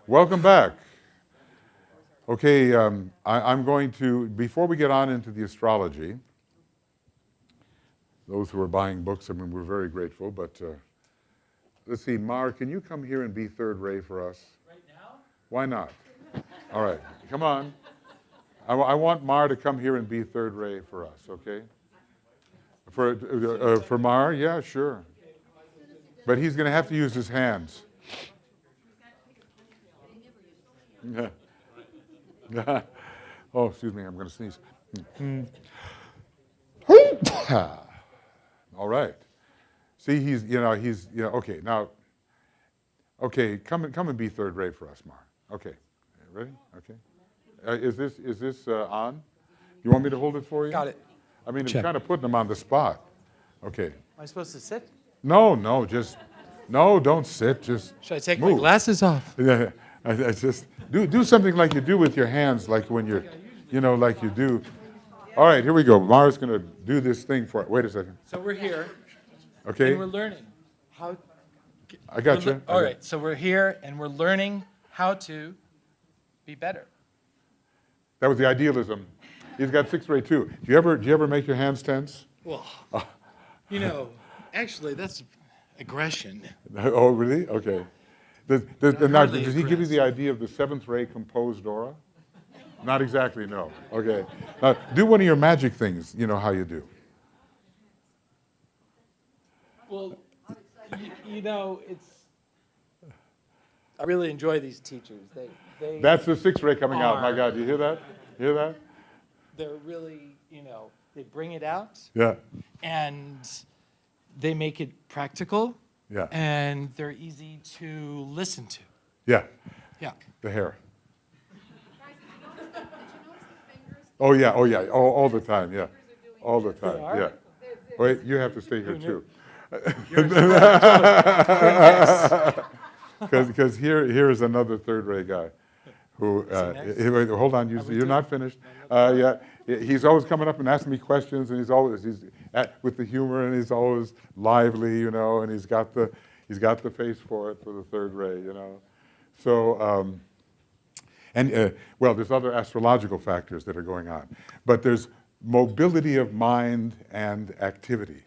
Welcome back. Okay, I'm going to, before we get on into the astrology, those who are buying books, I mean, we're very grateful, but let's see, Mar, can you come here and be third ray for us? Right now? Why not? All right, come on. I want Mar to come here and be third ray for us, okay? For Mar, yeah, sure. But he's going to have to use his hands. Oh, excuse me, I'm going to sneeze. All right. See, okay, now, okay, come and be third ray for us, Mar. Okay, ready? Okay. Is this on? You want me to hold it for you? Got it. I mean, Check. it's kind of putting them on the spot. Okay. Am I supposed to sit? No, don't sit, just Should I take move. my glasses off? Yeah, I just do something like you do with your hands, like when you're, like you do. All right, here we go. Mara's going to do this thing for it. Wait a second. So we're here, Okay, and we're learning how. I got you. All right, so we're here, and we're learning how to be better. That was the idealism. He's got 6th ray too. Do you ever make your hands tense? Well, actually, that's aggression. Oh, really? Okay. Now, hardly does he give you aggress. the idea of the 7th ray composed aura? Not exactly, no. Okay. Now, do one of your magic things, you know how you do. Well, it's. I really enjoy these teachers. They That's the 6th ray coming out. My God, do you hear that? You hear that? They're really, they bring it out. Yeah. And they make it practical. Yeah. And they're easy to listen to. Yeah. Yeah. The hair. Oh yeah, all the time, yeah. All the time, yeah. Wait, you have to stay here too. Because here is another 3rd ray guy who, wait, hold on, you're not finished. Yeah, he's always coming up and asking me questions, and he's with the humor, and he's always lively, and he's got the face for it, for the 3rd ray, So, well, there's other astrological factors that are going on, but there's mobility of mind and activity.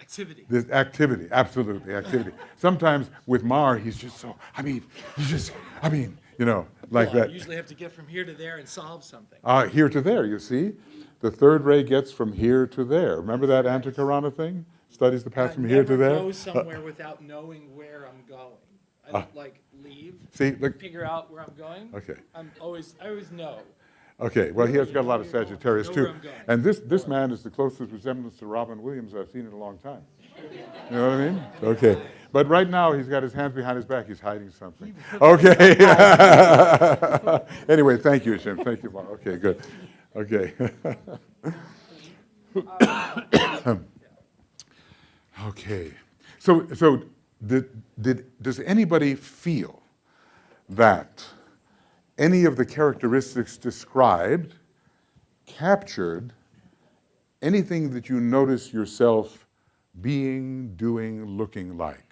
There's activity, absolutely, activity. Sometimes with Mar, he's just so, like that. I usually have to get from here to there and solve something. Here to there, you see? The 3rd ray gets from here to there. Remember that Antikarana thing? Studies the path from here to there? I never go somewhere without knowing where I'm going. I don't leave, See, look. figure out where I'm going. Okay. I always know. Okay, well, he has got a lot of Sagittarius Know too. where I'm going. And this man is the closest resemblance to Robin Williams I've seen in a long time. You know what I mean? Okay. But right now, he's got his hands behind his back. He's hiding something. Okay. Anyway, thank you, Jim. Thank you, Mark. Okay, good. Okay. Okay. So does anybody feel that any of the characteristics described captured anything that you notice yourself being, doing, looking like?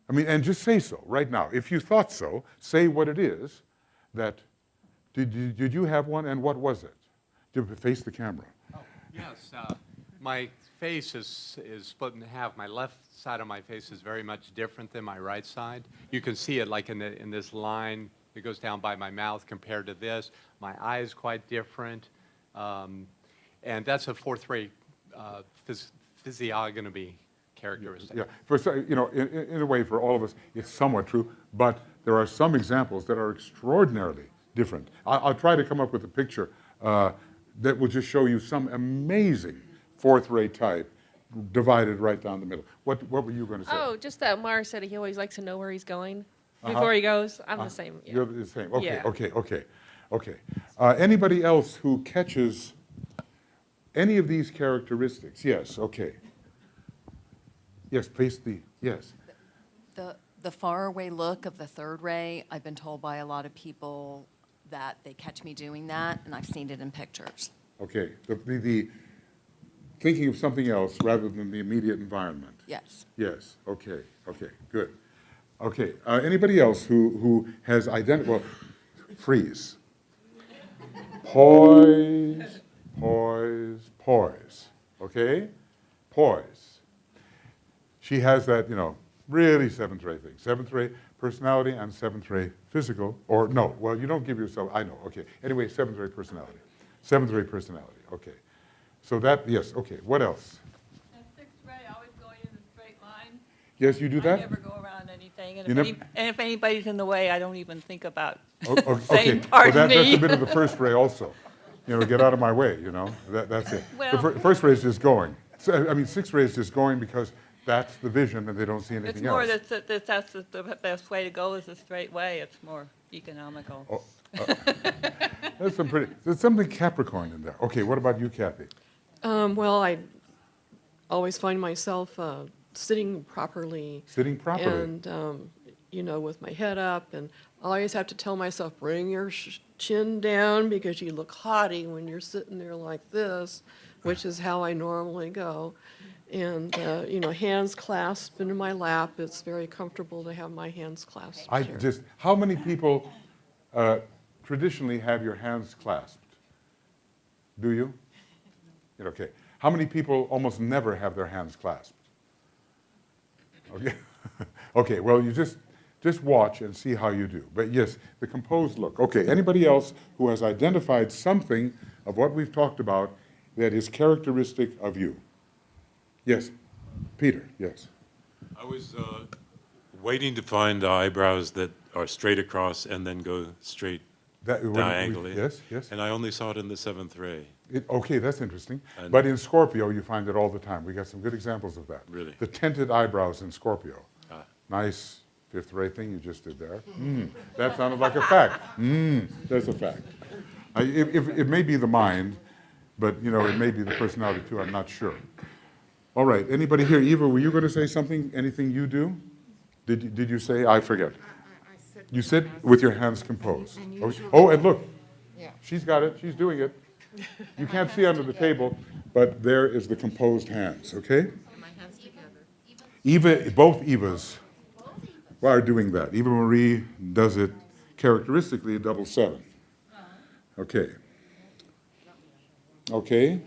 I mean, and just say so right now. If you thought so, say what it is that, did you have one, and what was it? Face the camera. Oh, yes. My face is split in half. My left side of my face is very much different than my right side. You can see it like in this line that goes down by my mouth compared to this. My eye is quite different. And that's a 4th ray physiognomy characteristic. Yeah, in a way, for all of us, it's somewhat true, but there are some examples that are extraordinarily different. I'll try to come up with a picture that will just show you some amazing 4th ray type divided right down the middle. What were you going to say? Oh, just that Mars said he always likes to know where he's going before he goes. I'm the same. Yeah. You're the same. Okay, Yeah. okay. Anybody else who catches any of these characteristics? Yes, okay. Yes, yes. The faraway look of the 3rd ray, I've been told by a lot of people that they catch me doing that, and I've seen it in pictures. Okay, the thinking of something else rather than the immediate environment. Yes. Yes, okay, good. Okay, anybody else who has well, freeze. Poise, poise, poise, okay? Poise. She has that, really seventh ray thing. Seventh ray personality and seventh ray physical, or no, well, you don't give yourself, I know, okay. Anyway, seventh ray personality. Seventh ray personality, okay. So that, yes, okay, what else? And sixth ray, always going in a straight line. Yes, you do I that? never go around anything, and You if anybody's in the way, I don't even think about Okay, saying, well, pardon that's me. a bit of the first ray also. Get out of my way, that's it. The Well- first ray is just going. Sixth ray is just going because that's the vision and they don't see It's anything more else. that's the best way to go is a straight way. It's more economical. There's something Capricorn in there. Okay, what about you, Kathy? Well, I always find myself sitting properly. Sitting properly. And, with my head up. And I always have to tell myself, bring your chin down because you look haughty when you're sitting there like this, which is how I normally go. And, hands clasped into my lap. It's very comfortable to have my hands clasped here. How many people traditionally have your hands clasped? Do you? Okay. How many people almost never have their hands clasped? Okay. Okay, well, you just watch and see how you do. But yes, the composed look. Okay, anybody else who has identified something of what we've talked about that is characteristic of you? Yes, Peter, yes. I was waiting to find the eyebrows that are straight across and then go straight diagonally. Yes. And I only saw it in the seventh ray. Okay, that's interesting. And- But in Scorpio, you find it all the time. We got some good examples of that. Really? The tinted eyebrows in Scorpio. Ah. Nice fifth ray thing you just did there. That sounded like a fact. That's a fact. It may be the mind, but it may be the personality too. I'm not sure. All right. Anybody here? Eva, were you going to say something? Anything you do? Did you say? I forget. You sit with your hands composed. Oh, and look. She's got it. She's doing it. You can't see under the table, but there is the composed hands, okay? My hands together. Eva, both Evas are doing that. Eva Marie does it characteristically a double seven. Okay. Okay.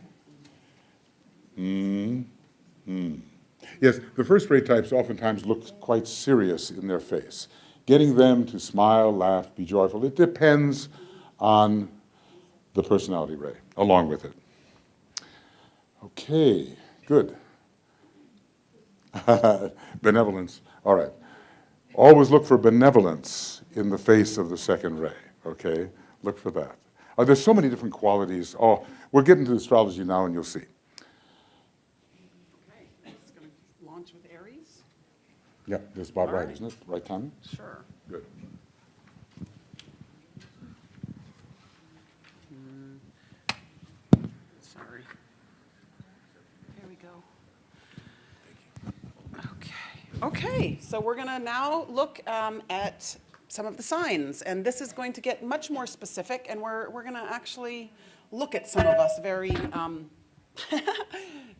Yes, the first ray types oftentimes look quite serious in their face. Getting them to smile, laugh, be joyful, it depends on the personality ray along with it. Okay, good. Benevolence, all right. Always look for benevolence in the face of the second ray, okay? Look for that. There's so many different qualities. Oh, we'll get into astrology now and you'll see. Okay, it's going to launch with Aries. Yeah, that's about All right, right. isn't it? Right timing? Sure. Good. Sorry. Here we go. Okay, so we're going to now look at some of the signs, and this is going to get much more specific, and we're going to actually look at some of us very,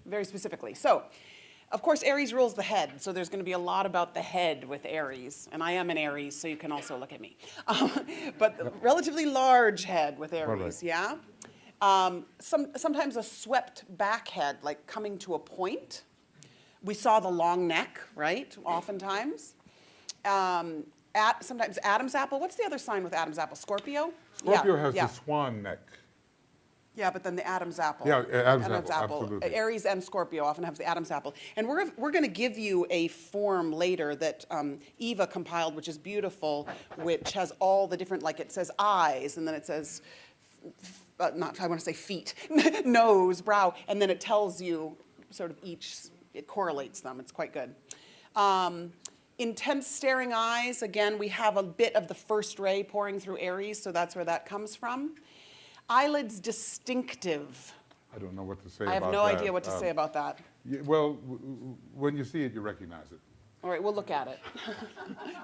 very specifically. So, of course, Aries rules the head, so there's going to be a lot about the head with Aries, and I am an Aries, so you can also look at me. But relatively large head with Aries, yeah? Sometimes a swept back head, like coming to a point. We saw the long neck, right, oftentimes. Sometimes Adam's apple. What's the other sign with Adam's apple? Scorpio? Scorpio has yeah. the swan neck. Yeah, but then the Adam's apple. Yeah, Adam's apple, absolutely. Aries and Scorpio often have the Adam's apple. And we're going to give you a form later that Eva compiled, which is beautiful, which has all the different, like it says eyes, and then it says, I want to say feet, nose, brow, and then it tells you sort of it correlates them. It's quite good. Intense staring eyes, again, we have a bit of the first ray pouring through Aries, so that's where that comes from. Eyelids distinctive. I don't know what to say I about that. have no idea what to say about that. Well, when you see it, you recognize it. All right, we'll look at it.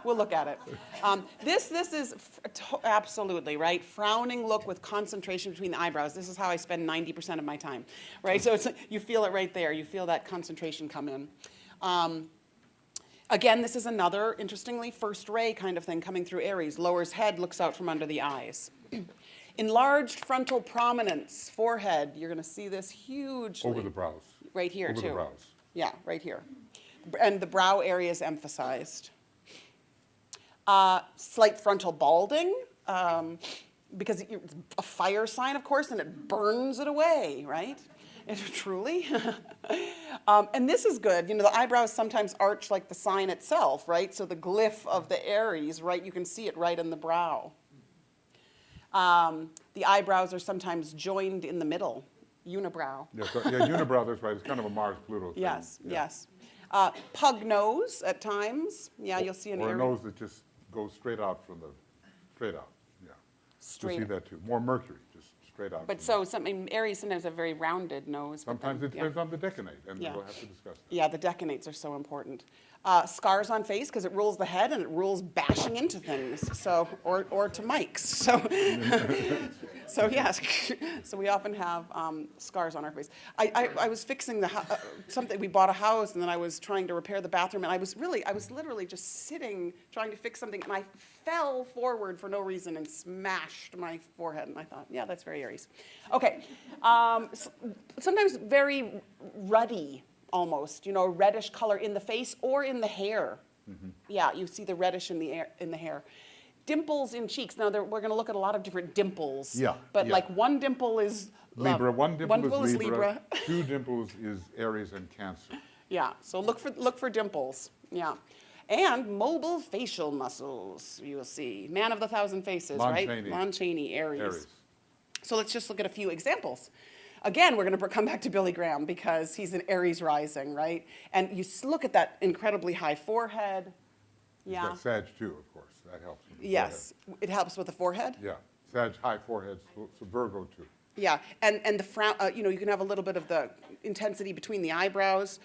We'll look at it. This is absolutely, right? Frowning look with concentration between the eyebrows. This is how I spend 90% of my time, right? So you feel it right there. You feel that concentration come in. Again, this is another, interestingly, first ray kind of thing coming through Aries. Lowers head, looks out from under the eyes. Enlarged frontal prominence, forehead. You're going to see this hugely. Over the brows. Right here, Over too. the brows. Yeah, right here. And the brow area is emphasized. Slight frontal balding, because it's a fire sign, of course, and it burns it away, right? Truly. And this is good. You know, the eyebrows sometimes arch like the sign itself, right? So the glyph of the Aries, right? You can see it right in the brow. The eyebrows are sometimes joined in the middle, unibrow. Yeah, unibrow, that's right. It's kind of a Mars-Pluto thing. Yes, Yeah. yes. Pug nose at times. Yeah, you'll see an Or a Aries. nose that just goes straight out, yeah. Straight. You'll see that too. More Mercury, just straight out. But from so Aries sometimes have very rounded nose. but sometimes then- it depends on the decanate, and Yeah. we'll have to discuss that. Yeah, the decanates are so important. Scars on face, because it rules the head and it rules bashing into things, so, or to mics, so. So yes, so we often have scars on our face. I was fixing something, we bought a house and then I was trying to repair the bathroom and I was literally just sitting, trying to fix something and I fell forward for no reason and smashed my forehead and I thought, yeah, that's very Aries. Okay, sometimes very ruddy almost, you know, reddish color in the face or in the hair. Yeah, you see the reddish in the hair. Dimples in cheeks. Now, we're going to look at a lot of different dimples. Yeah, But yeah. like one dimple is Libra, one dimple is Libra, Libra. 2 dimples is Aries and Cancer. Yeah, so look for dimples. Yeah. And mobile facial muscles, you will see. Man of the thousand faces, Lon right? Chaney. Lon Chaney, Aries. Aries. So let's just look at a few examples. Again, we're going to come back to Billy Graham because he's an Aries rising, right? And you look at that incredibly high forehead. He's Yeah. got Sag too, of course. That helps. With the Yes, it helps with the forehead. forehead. Yeah, Sag, high forehead, so Virgo too. Yeah, and the frown, you know, you can have a little bit of the intensity between the eyebrows,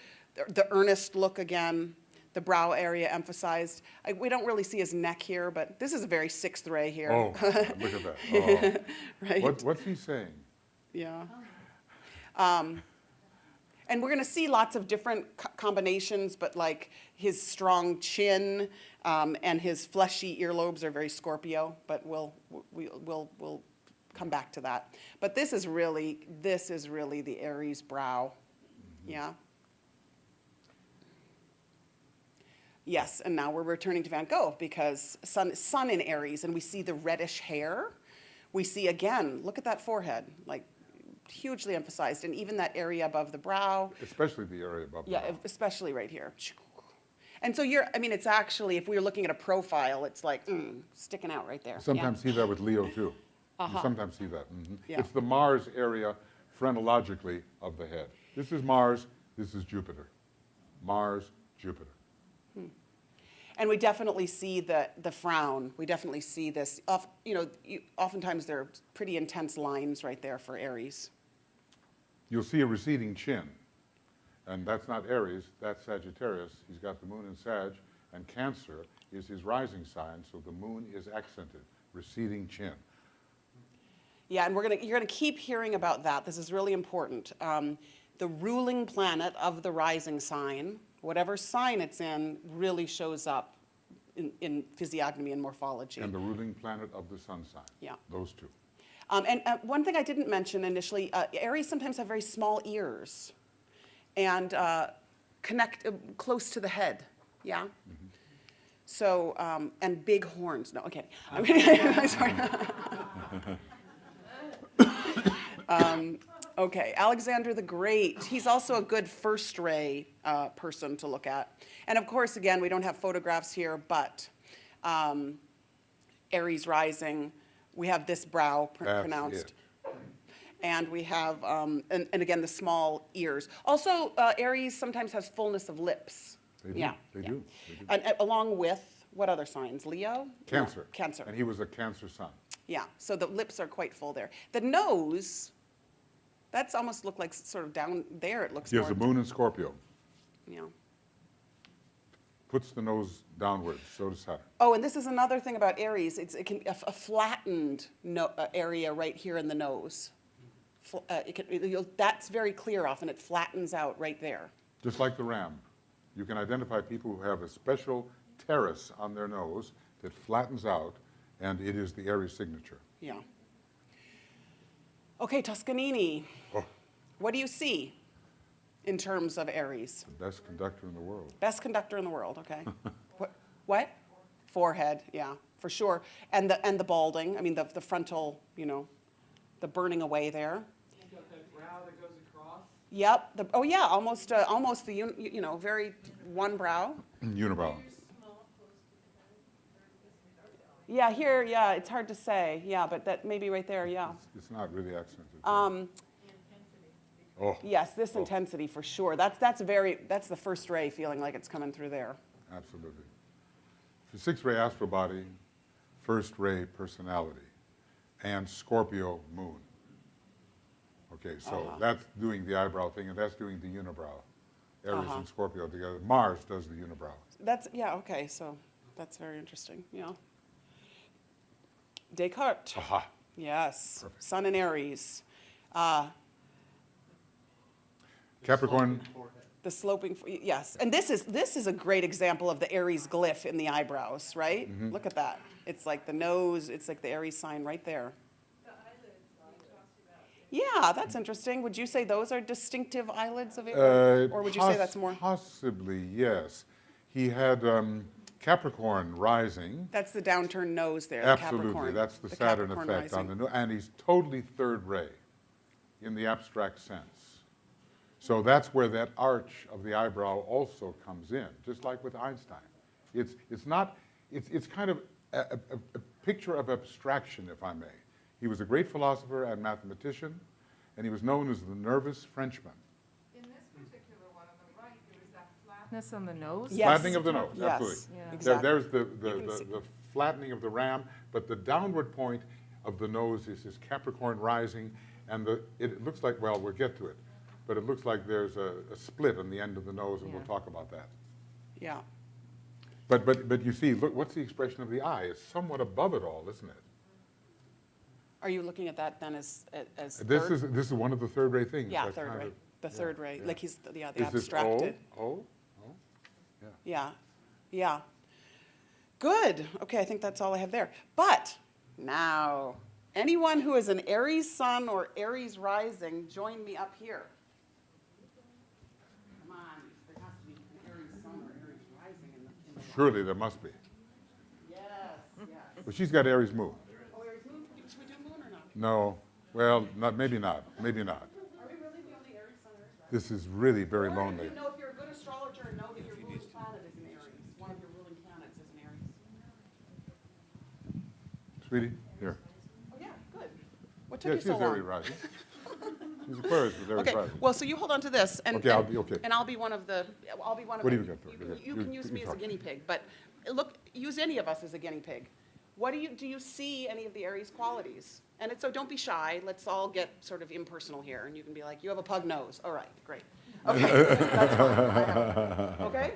the earnest look again, the brow area emphasized. We don't really see his neck here, but this is a very sixth ray here. Oh, look at that. Oh. Right? What's he saying? Yeah. And we're going to see lots of different combinations, but like his strong chin and his fleshy earlobes are very Scorpio, but we'll come back to that. But this is really the Aries brow. Yeah. Yes, and now we're returning to Van Gogh because sun in Aries, and we see the reddish hair. We see again, look at that forehead, like hugely emphasized, and even that area above the brow. Especially the area above the Yeah, brow. especially right here. And so it's actually, if we were looking at a profile, it's like sticking out right there. Sometimes see that with Leo too. You sometimes see that. Yeah. It's the Mars area phrenologically of the head. This is Mars, this is Jupiter. Mars, Jupiter. And we definitely see the frown. We definitely see this. Oftentimes there are pretty intense lines right there for Aries. You'll see a receding chin. And that's not Aries, that's Sagittarius. He's got the moon in Sag, and Cancer is his rising sign, so the moon is accented, receding chin. Yeah, and you're gonna keep hearing about that. This is really important. The ruling planet of the rising sign, whatever sign it's in, really shows up in physiognomy and morphology. And the ruling planet of the sun sign. Yeah. Those two. And one thing I didn't mention initially, Aries sometimes have very small ears and connect close to the head, yeah? So, and big horns. No, okay. I'm sorry. Okay, Alexander the Great. He's also a good first ray person to look at. And of course, again, we don't have photographs here, but Aries rising, we have this brow That's pronounced. it. And we have, and again, the small ears. Also, Aries sometimes has fullness of lips. They do, Yeah, they yeah. do, they do. And along with, what other signs? Leo? No, Cancer. Cancer. And he was a Cancer sun. Yeah, so the lips are quite full there. The nose, that's almost look like sort of down there, it looks He has more. the moon in Scorpio. Yeah. Puts the nose downwards, so does Saturn. Oh, and this is another thing about Aries. It can a flattened area right here in the nose. That's very clear often. It flattens out right there. Just like the ram. You can identify people who have a special terrace on their nose that flattens out, and it is the Aries signature. Yeah. Okay, Toscanini. Oh. What do you see in terms of Aries? The best conductor in the world. Best conductor in the world, okay. What? Forehead, yeah, for sure. And the balding, I mean, the frontal, the burning away there. You've got that brow that goes across. Yep, oh yeah, almost the, very one brow. Unibrow. Yeah, here, yeah, it's hard to say, yeah, but that maybe right there, yeah. It's not really accented. Oh, Yes, this intensity for sure. That's the first ray feeling like it's coming through there. absolutely. The sixth ray astral body, first ray personality, and Scorpio moon. Okay, so that's doing the eyebrow thing, and that's doing the unibrow. Aries and Scorpio together. Mars does the unibrow. Yeah, okay, so that's very interesting, yeah. Descartes. Aha. Yes, Sun and Aries. Capricorn. The sloping, yes. And this is a great example of the Aries glyph in the eyebrows, right? Look at that. It's like the nose, it's like the Aries sign right there. Yeah, that's interesting. Would you say those are distinctive eyelids of Aries? Or would you say that's more? Possibly, yes. He had Capricorn rising. That's the downturned nose there, the Absolutely, Capricorn. that's the Saturn Capricorn effect on rising. the nose. And he's totally third ray in the abstract sense. So that's where that arch of the eyebrow also comes in, just like with Einstein. It's kind of a picture of abstraction, if I may. He was a great philosopher and mathematician, and he was known as the nervous Frenchman. In this particular one on the right, there was that flatness on the nose. Yes. Flattening of the nose, Yes, absolutely. Yeah. exactly. There's can see- the flattening of the ram, but the downward point of the nose is this Capricorn rising, and it looks like, well, we'll get to it, but it looks like there's a split on the end of the nose, and we'll Yeah. talk about that. Yeah. But you see, look, what's the expression of the eye? It's somewhat above it all, isn't it? Are you looking at that then as This third? is one of the third ray things. Yeah, that third kind ray. of- The third ray, yeah. like he's, the Is this abstracted. O? Yeah, yeah. Good. Okay, I think that's all I have there. But now, anyone who is an Aries sun or Aries rising, join me up here. Come on, there has to be an Aries sun or Aries rising in the Surely there must be. Yes, yes. Well, she's got Aries moon. Oh, Aries moon? Should we do moon or not? No, well, maybe not. Are we really the only Aries sun or Aries rising? This is really very Or lonely. if you know, if you're a good astrologer and know that your ruling planet is in Aries, one of your ruling planets is in Aries. Sweetie, here. Oh, yeah, good. What Yeah, took she's you so long? Aries rising. She's Aquarius with Aries Okay, rising. well, so you hold on to this, and Okay, I'll be okay. and I'll be one of the. What do you got there? You You- can use you me as a talk. guinea pig, but look, use any of us as a guinea pig. What do you see any of the Aries qualities? And so don't be shy. Let's all get sort of impersonal here, and you can be like, you have a pug nose. All right, great. Okay, that's fine. I have it. Okay,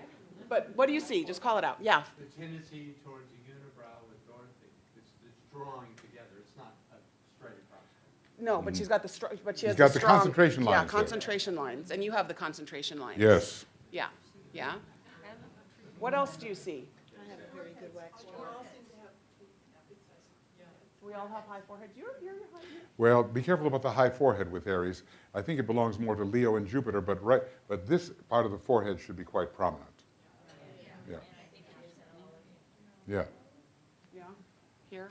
but what do you see? Just call it out. Yeah. The tendency towards the unibrow with Dorothy, it's drawing together, it's not a straight across. No, but she's got the but she She's has got the the strong, concentration Yeah, lines there. concentration lines, and you have the concentration lines. Yes. Yeah, yeah. What else do you see? I have a very good wax jaw. We all have high foreheads. You're high. Well, be careful about the high forehead with Aries. I think it belongs more to Leo and Jupiter, but this part of the forehead should be quite prominent. Yeah. Yeah. Yeah. Here.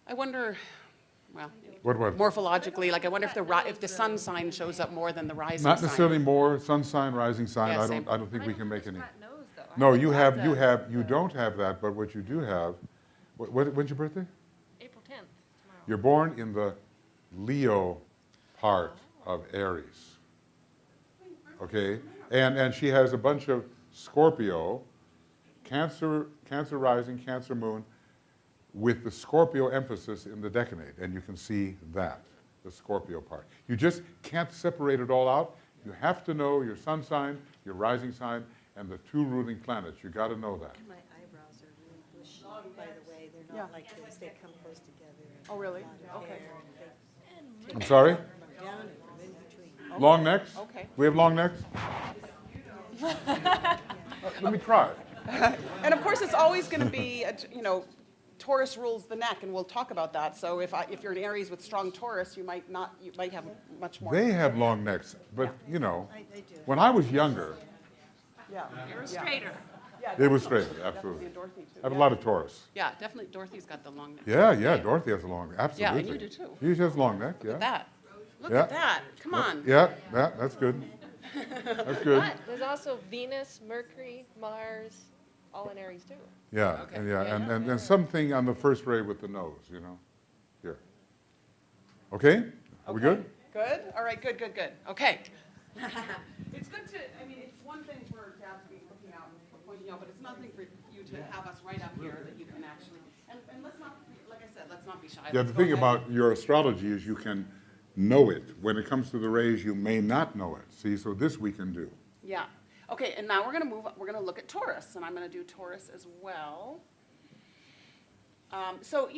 I wonder. Well, What? morphologically, like I wonder if the sun sign shows up more than the rising Not sign. necessarily more sun sign, rising sign. Yeah, I same. don't think we can make any. Flat nose, though. I No, think you don't have that, but what you do have, when's your birthday? April 10th, tomorrow. You're born in the Leo part of Aries. Okay? And she has a bunch of Scorpio, Cancer rising, Cancer moon, with the Scorpio emphasis in the decanate. And you can see that, the Scorpio part. You just can't separate it all out. You have to know your sun sign, your rising sign, and the two ruling planets. You got to know that. My eyebrows are really bushy, by the way. They're Yeah. not like this. They come close together. and Oh, really? a lot of Okay. hair, and they I'm sorry? take them down and from in Long necks? Okay. We have long necks? Let me try. And of course, it's always going to be, Taurus rules the neck, and we'll talk about that. So if you're an Aries with strong Taurus, you might have much more. They have long necks, but when I was younger, Yeah. They were straighter. they were straight, absolutely. And Dorothy too. I have a lot of Taurus. Yeah, definitely. Dorothy's got the long neck. Yeah, Dorothy has a long neck, absolutely. and you do too. She has a long neck, yeah. Look at that. Look Yeah. at that. Come on. Yeah, that's good. That's good. But there's also Venus, Mercury, Mars, all in Aries too. Yeah, Okay. and something on the first ray with the nose, here. Okay? Are we good? Good? All right, good. Okay. It's good to, it's one thing for Dad to be looking out and pointing out, but it's nothing for you to have us right up here that you can actually, and let's not, like I said, let's not be shy. Yeah, Let's the go thing ahead. about your astrology is you can know it. When it comes to the rays, you may not know it. See, so this we can do. Yeah. Okay, and now we're going to move, we're going to look at Taurus, and I'm going to do Taurus as well. So,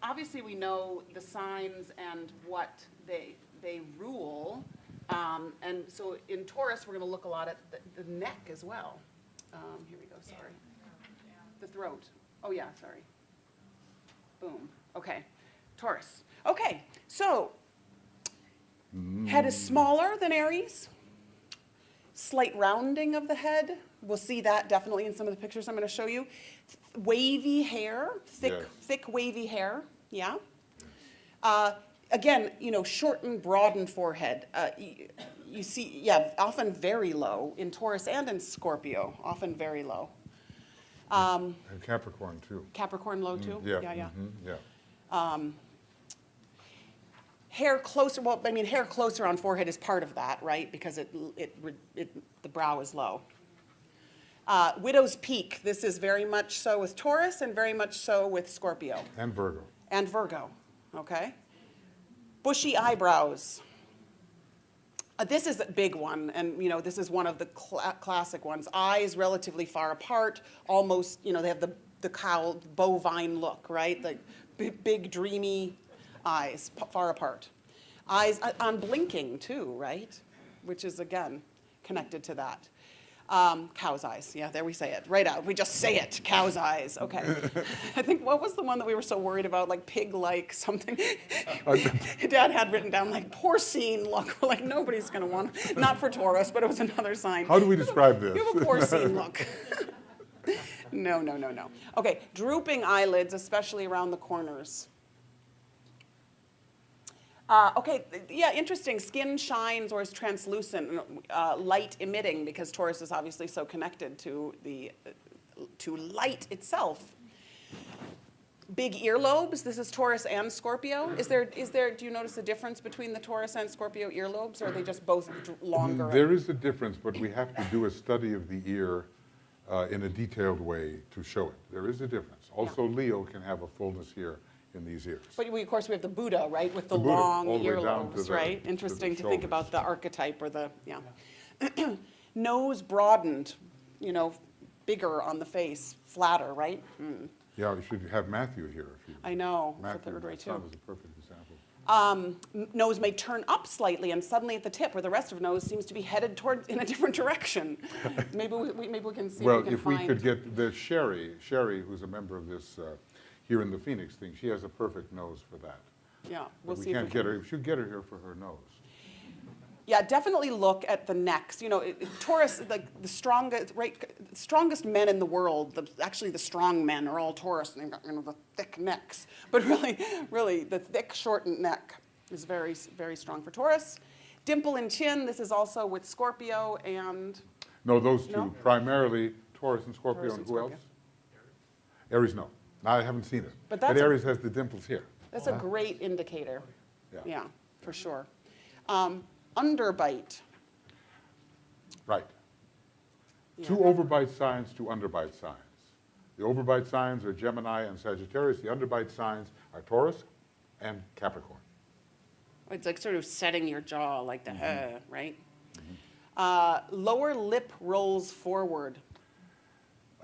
obviously we know the signs and what they rule. And so in Taurus, we're going to look a lot at the neck as well. Here we go, sorry. The throat. Oh, yeah, sorry. Boom. Okay. Taurus. Okay, so head is smaller than Aries. Slight rounding of the head. We'll see that definitely in some of the pictures I'm going to show you. Wavy hair, thick wavy hair, yeah. Again, short and broadened forehead. You see, yeah, often very low in Taurus and in Scorpio, often very low. And Capricorn, too. Capricorn low, too? Yeah. Yeah. Yeah. Hair closer, hair closer on forehead is part of that, right? Because the brow is low. Widow's peak, this is very much so with Taurus and very much so with Scorpio. And Virgo. And Virgo, okay? Bushy eyebrows. This is a big one, and this is one of the classic ones. Eyes relatively far apart, almost, they have the cowl, bovine look, right? The big dreamy eyes, far apart. Eyes unblinking too, right? Which is, again, connected to that. Cow's eyes, yeah, there we say it, right out. We just say it, cow's eyes, okay. I think, what was the one that we were so worried about, like pig-like something? Dad had written down, like, porcine look. We're like, nobody's gonna want, not for Taurus, but it was another sign. How do we describe this? You have a porcine look. No. Okay, drooping eyelids, especially around the corners. Okay, yeah, interesting. Skin shines or is translucent, light emitting, because Taurus is obviously so connected to light itself. Big earlobes. This is Taurus and Scorpio. Is there? Do you notice a difference between the Taurus and Scorpio earlobes, or are they just both longer? There is a difference, but we have to do a study of the ear in a detailed way to show it. There is a difference. Also, Leo can have a fullness here in these ears. But of course, we have the Buddha, right, with the Buddha, long all the way down to earlobes, the- right? to the Interesting to think shoulders. about the archetype or yeah. Nose broadened, bigger on the face, flatter, right? Mm. Yeah, we should have Matthew here. If you, I know, for Matthew, third ray my son, too. is a perfect example. Nose may turn up slightly and suddenly at the tip, where the rest of nose seems to be headed toward in a different direction. Maybe we can see Well, if we can if we find. could get the Sherry, who's a member of this here in the Phoenix thing, she has a perfect nose for that. Yeah, But we'll we see if can't we get can. her. We should get her here for her nose. Yeah, definitely look at the necks. Taurus, like the strongest men in the world, actually the strong men are all Taurus, and they've got the thick necks. But really, the thick, shortened neck is very, very strong for Taurus. Dimple in chin, this is also with Scorpio and... No, those two, No? primarily Taurus and Scorpio, Taurus and and who else? Scorpio. Aries, no. I haven't seen it. But that's Aries has the dimples here. That's a great indicator. Yeah. Yeah, for sure. Underbite. Right. Yeah. Two overbite signs, two underbite signs. The overbite signs are Gemini and Sagittarius. The underbite signs are Taurus and Capricorn. It's like sort of setting your jaw like the, right? Mm-hmm. Lower lip rolls forward.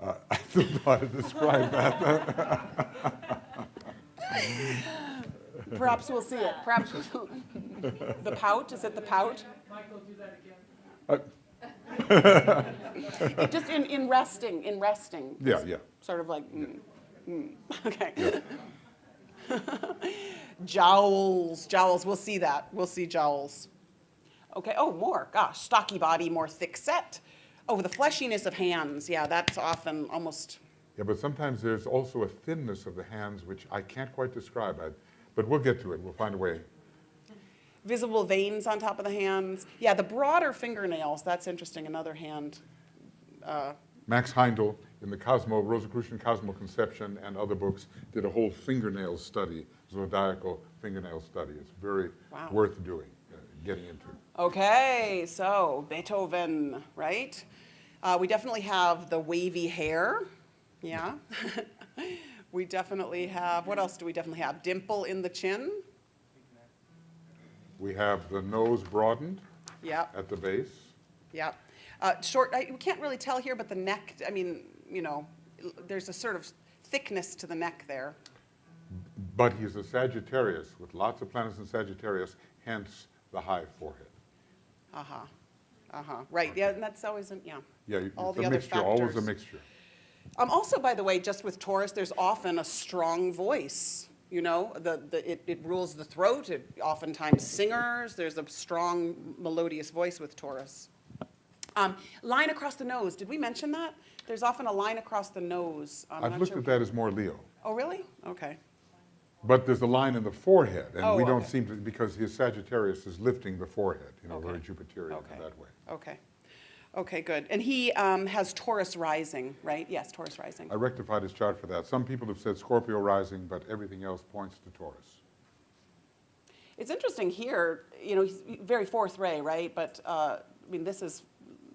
I don't know how to describe that. Perhaps we'll see it. Perhaps the pout. Is it the pout? Just in resting, Yeah, yeah. sort of like, okay. Jowls, we'll see that. We'll see jowls. Okay, oh, more, gosh, stocky body, more thick set. Oh, the fleshiness of hands, yeah, that's often almost, Yeah, but sometimes there's also a thinness of the hands, which I can't quite describe, but we'll get to it. We'll find a way. visible veins on top of the hands. Yeah, the broader fingernails, that's interesting, another hand. Max Heindel, in the Rosicrucian Cosmo Conception and other books, did a whole fingernail study, zodiacal fingernail study. It's very worth doing, getting into. Okay, so Beethoven, right? We definitely have the wavy hair, yeah. We definitely have, what else do we definitely have? Dimple in the chin. We have the nose broadened at the base. Yeah. Short, we can't really tell here, but the neck, I mean, you know, there's a sort of thickness to the neck there. But he's a Sagittarius with lots of planets in Sagittarius, hence the high forehead. Right, yeah, and that's always, Yeah, all it's the a other mixture, always a factors. mixture. Also, by the way, just with Taurus, there's often a strong voice. You know, it rules the throat. It oftentimes singers. There's a strong melodious voice with Taurus. Line across the nose. Did we mention that? There's often a line across the nose. I've looked at that as more Leo. Oh, really? Okay. But there's a line in the forehead, and we don't okay. seem to, because his Sagittarius is lifting the forehead, you know, very Jupiterian in that way. Okay. Okay, good. And he has Taurus rising, right? Yes, Taurus rising. I rectified his chart for that. Some people have said Scorpio rising, but everything else points to Taurus. It's interesting here, you know, he's very fourth ray, right? But, I mean, this is,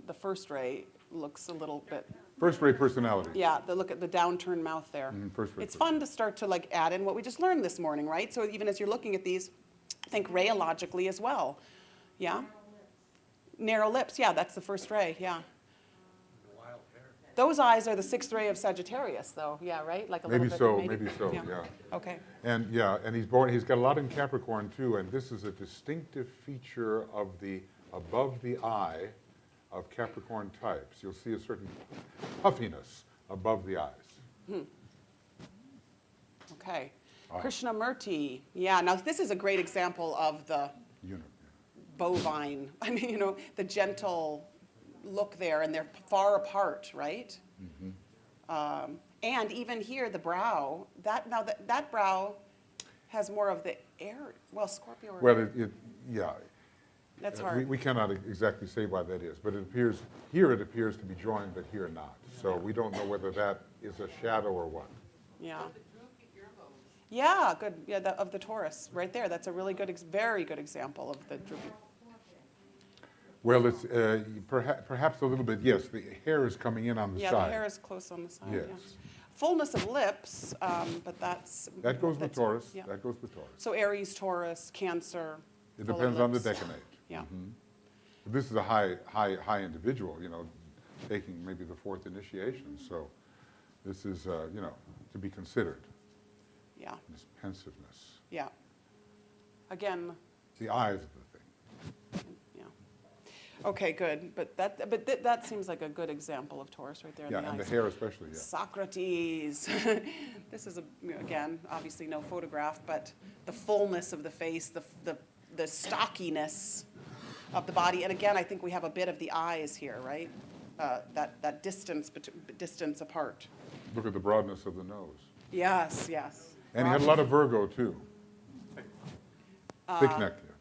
the first ray looks a little bit. First ray personality. Yeah, look at the downturned mouth there. First ray It's fun to start to like add in what we just learned this morning, right? So even as you're looking at these, think rayologically as well. Yeah? Narrow lips, yeah, that's the first ray, yeah. Those eyes are the sixth ray of Sagittarius, though, yeah, right? Like a Maybe little bit, maybe so, yeah. Okay. And yeah, and he's got a lot in Capricorn too, and this is a distinctive feature of the above the eye of Capricorn types. You'll see a certain puffiness above the eyes. Okay. Krishnamurti, yeah, now this is a great example of the bovine, I mean, you know, the gentle look there, and they're far apart, right? And even here, the brow, that brow has more of the air, well, Scorpio. Well, yeah. That's hard. We cannot exactly say why that is, but it appears, here it appears to be joined, but here not. So we don't know whether that is a shadow or what. Yeah. Yeah, good, yeah, of the Taurus, right there. That's a really good, very good example of the droopy. Well, it's perhaps a little bit, yes, the hair is coming in on the side. Yeah, the hair is close on the side, Yes. yeah. Fullness of lips, but that's. That goes with Taurus. Yeah. That goes with Taurus. So Aries, Taurus, Cancer. It fuller depends on the lips. decanate. Yeah. This is a high individual, you know, taking maybe the fourth initiation. So this is, you know, to be considered. Yeah, This pensiveness. yeah. Again, The eyes of the thing. yeah. Okay, good. But that seems like a good example of Taurus right there in Yeah, the and the eyes. hair especially, yeah. Socrates. This is, again, obviously no photograph, but the fullness of the face, the stockiness of the body. And again, I think we have a bit of the eyes here, right? That distance apart. Look at the broadness of the nose. Yes, yes. And he had a lot of Virgo, too. Thick neck here.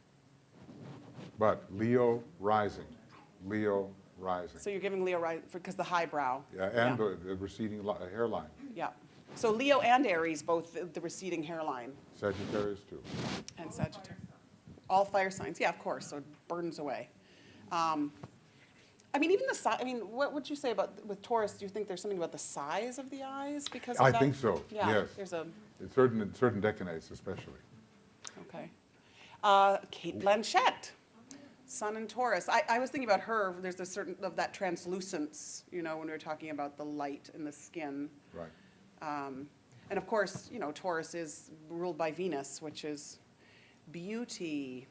But Leo rising. Leo rising. So you're giving Leo right because the high brow. Yeah, and the receding hairline. Yeah. So Leo and Aries, both the receding hairline. Sagittarius, too. And Sagittarius. All fire signs, yeah, of course, so it burns away. I mean, even the size, I mean, what would you say about, with Taurus, do you think there's something about the size of the eyes because of I that? think so, Yeah, yes. there's a, In certain decanates especially. okay. Kate Blanchett, Sun and Taurus. I was thinking about her, there's a certain, of that translucence, you know, when we were talking about the light in the skin. Right. And of course, you know, Taurus is ruled by Venus, which is beauty.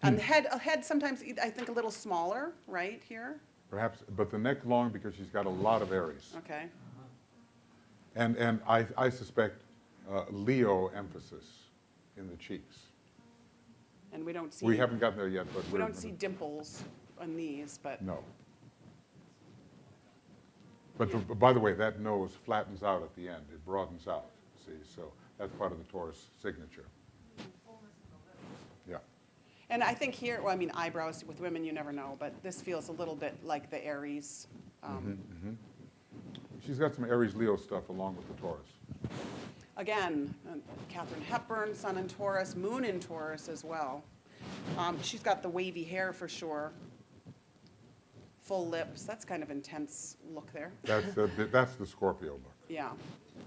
And the head sometimes, I think, a little smaller, right, here? Perhaps, but the neck long because she's got a lot of Aries. Okay. And I suspect Leo emphasis in the cheeks. And we don't see. We haven't gotten there yet, but We don't see dimples on these, but. No. But by the way, that nose flattens out at the end. It broadens out, see? So that's part of the Taurus signature. Yeah. And I think here, well, I mean, eyebrows with women, you never know, but this feels a little bit like the Aries. She's got some Aries Leo stuff along with the Taurus. Again, Katharine Hepburn, Sun in Taurus, Moon in Taurus as well. She's got the wavy hair for sure. Full lips. That's kind of intense look there. That's the Scorpio look. Yeah,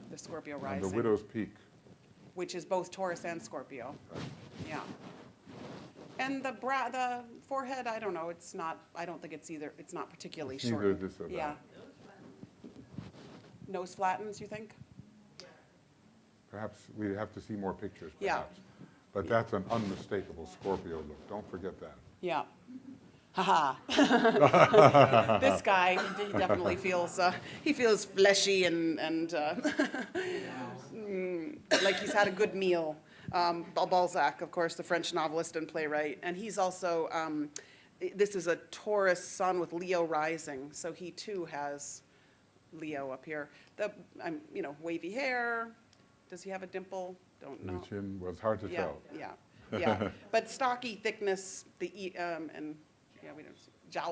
the Scorpio And rising. the widow's peak. Which is both Taurus and Scorpio. Yeah. And the forehead, I don't know. It's not. I don't think it's either. It's not particularly It's short. neither this or that. Yeah. Nose flattens, you think? Perhaps we have to see more pictures, Yeah. perhaps. But that's an unmistakable Scorpio look. Don't forget that. Yeah. Haha. This guy, he definitely feels fleshy and like he's had a good meal. Balzac, of course, the French novelist and playwright, and he's also this is a Taurus sun with Leo rising, so he too has Leo up here. Wavy hair. Does he have a dimple? Don't know. The chin was hard to tell. Yeah. But stocky thickness, and we don't see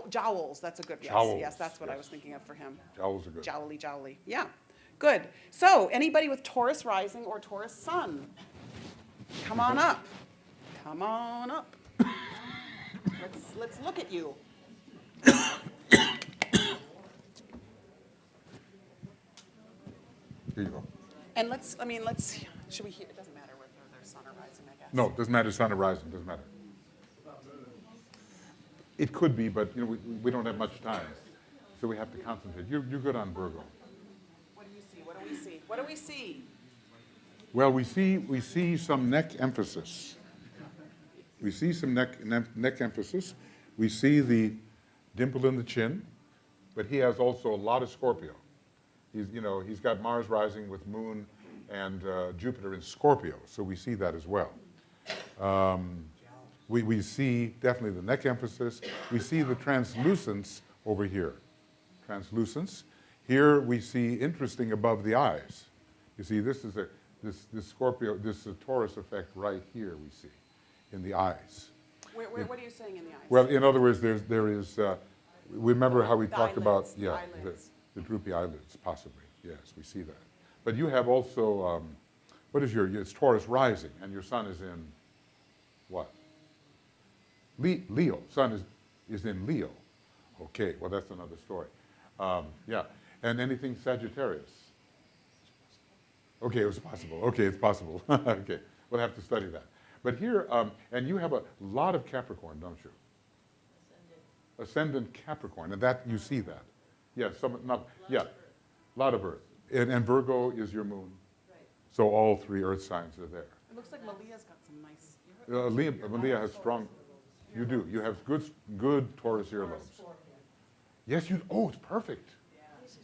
jowls. That's a good yes. Jowls, Yes, that's what I yes. was thinking of for him. Jowls are good. Jowly. Yeah, good. So anybody with Taurus rising or Taurus sun, come on up. Come on up. Let's look at you. Here you go. And should we hear? It doesn't matter whether there's sun or rising, I guess. No, doesn't matter, sun or rising, doesn't matter. It could be, but we don't have much time, so we have to concentrate. You're good on Virgo. What do you see? What do we see? What do we see? Well, we see some neck emphasis. We see some neck emphasis. We see the dimple in the chin, but he has also a lot of Scorpio. He's got Mars rising with Moon and Jupiter in Scorpio, so we see that as well. We see definitely the neck emphasis. We see the translucence over here. Translucence. Here we see interesting above the eyes. You see, this is this Scorpio, this Taurus effect right here we see in the eyes. What are you saying in the eyes? Well, in other words, there is. Remember how we The talked eyelids, about the eyelids. the droopy eyelids, possibly. Yes, we see that. But you have also what is it's Taurus rising, and your sun is in what? Leo. Sun is in Leo. Okay, well that's another story. Yeah, and anything Sagittarius. Okay, it was possible. Okay, it's possible. Okay, we'll have to study that. But here, and you have a lot of Capricorn, don't you? Ascendant Capricorn, and that you see that. Yes, a lot of Earth. And Virgo is your moon. Right. So all three Earth signs are there. It looks like Malia's got some nice. Malia has strong. You do. You have good Taurus earlobes. Yes, you. Oh, it's perfect.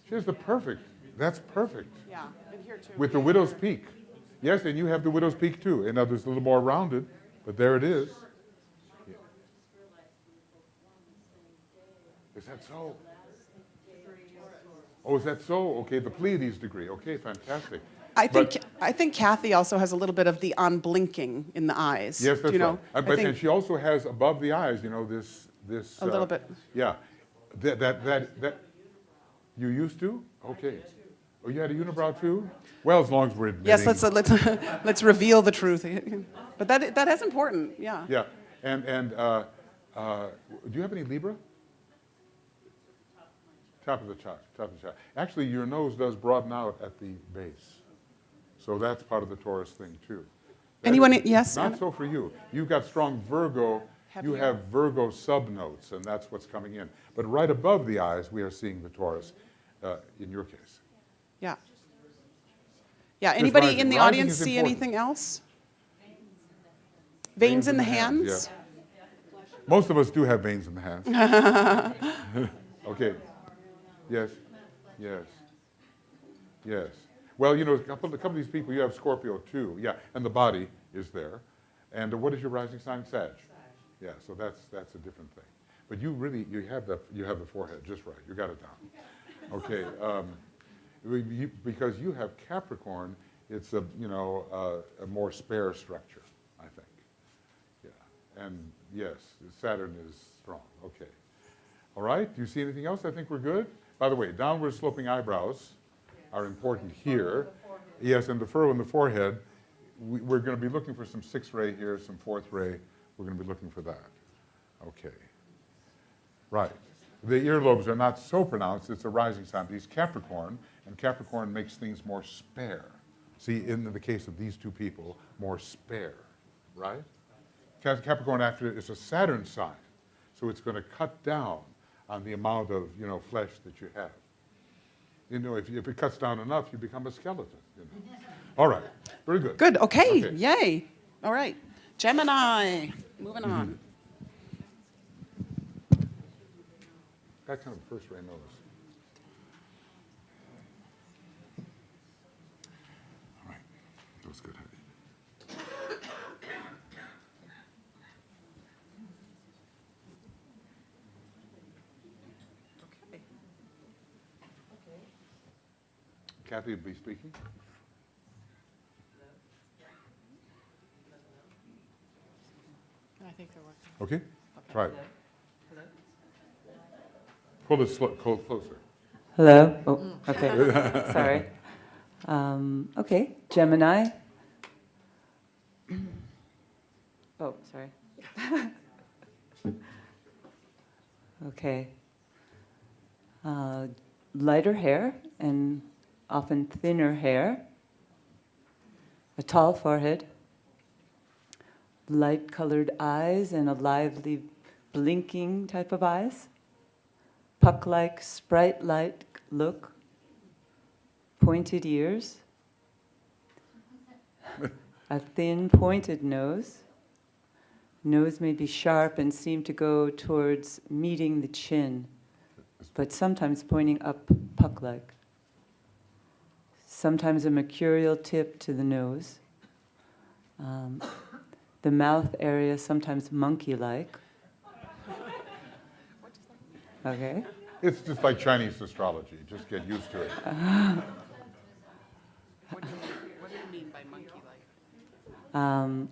She has the perfect. That's perfect. Yeah, and here too. With the widow's peak. Yes, and you have the widow's peak too. And others a little more rounded, but there it is. Yeah. Is that so? Oh, is that so? Okay, the Pleiades degree. Okay, fantastic. I think Kathy also has a little bit of the unblinking in the eyes. Yes, that's right. And she also has above the eyes, this. A little bit. Yeah, that. You used to? Okay. Oh, you had a unibrow too? Well, as long as we're admitting. Yes, let's reveal the truth. But that is important. Yeah. Yeah, and do you have any Libra? Top of the chart. Actually, your nose does broaden out at the base. So that's part of the Taurus thing, too. Yes? Not so for you. You've got strong Virgo. You have Virgo subnotes, and that's what's coming in. But right above the eyes, we are seeing the Taurus in your case. Yeah. Yeah, anybody rising. in the Rising audience is see important. anything else? Veins in the hands? Yeah. Most of us do have veins in the hands. Okay. Yes. Yes. Yes. Well, you know, a couple of these people, you have Scorpio too. Yeah, and the body is there. And what is your rising sign? Sag. Yeah, so that's a different thing. But you have the forehead just right. You got it down. Okay. Because you have Capricorn, it's a more spare structure, I think. Yeah. And yes, Saturn is strong. Okay. All right. Do you see anything else? I think we're good. By the way, downward sloping eyebrows are important here. Yes, and the furrow in the forehead. We're going to be looking for some 6th ray here, some 4th ray. We're going to be looking for that. Okay. Right. The earlobes are not so pronounced. It's a rising sign. But he's Capricorn, and Capricorn makes things more spare. See, in the case of these two people, more spare, right? Capricorn after it is a Saturn sign, so it's going to cut down on the amount of flesh that you have. You know, if it cuts down enough, you become a skeleton. You know. All right, very good. Good. Okay. Yay. All right. Gemini. Moving on. That kind of first ray nose. All right, that was good, Heidi. Okay. Kathy will be speaking. I think they're working. Okay, try it. Pull this closer. Hello? Oh, okay. Sorry. Okay, Gemini. Oh, sorry. Okay. Lighter hair and often thinner hair. A tall forehead. Light-colored eyes and a lively blinking type of eyes. Puck-like, sprite-like look, pointed ears, a thin, pointed nose. Nose may be sharp and seem to go towards meeting the chin, but sometimes pointing up puck-like. Sometimes a mercurial tip to the nose. The mouth area sometimes monkey-like. Okay. It's just like Chinese astrology. Just get used to it. What do you mean by monkey-like?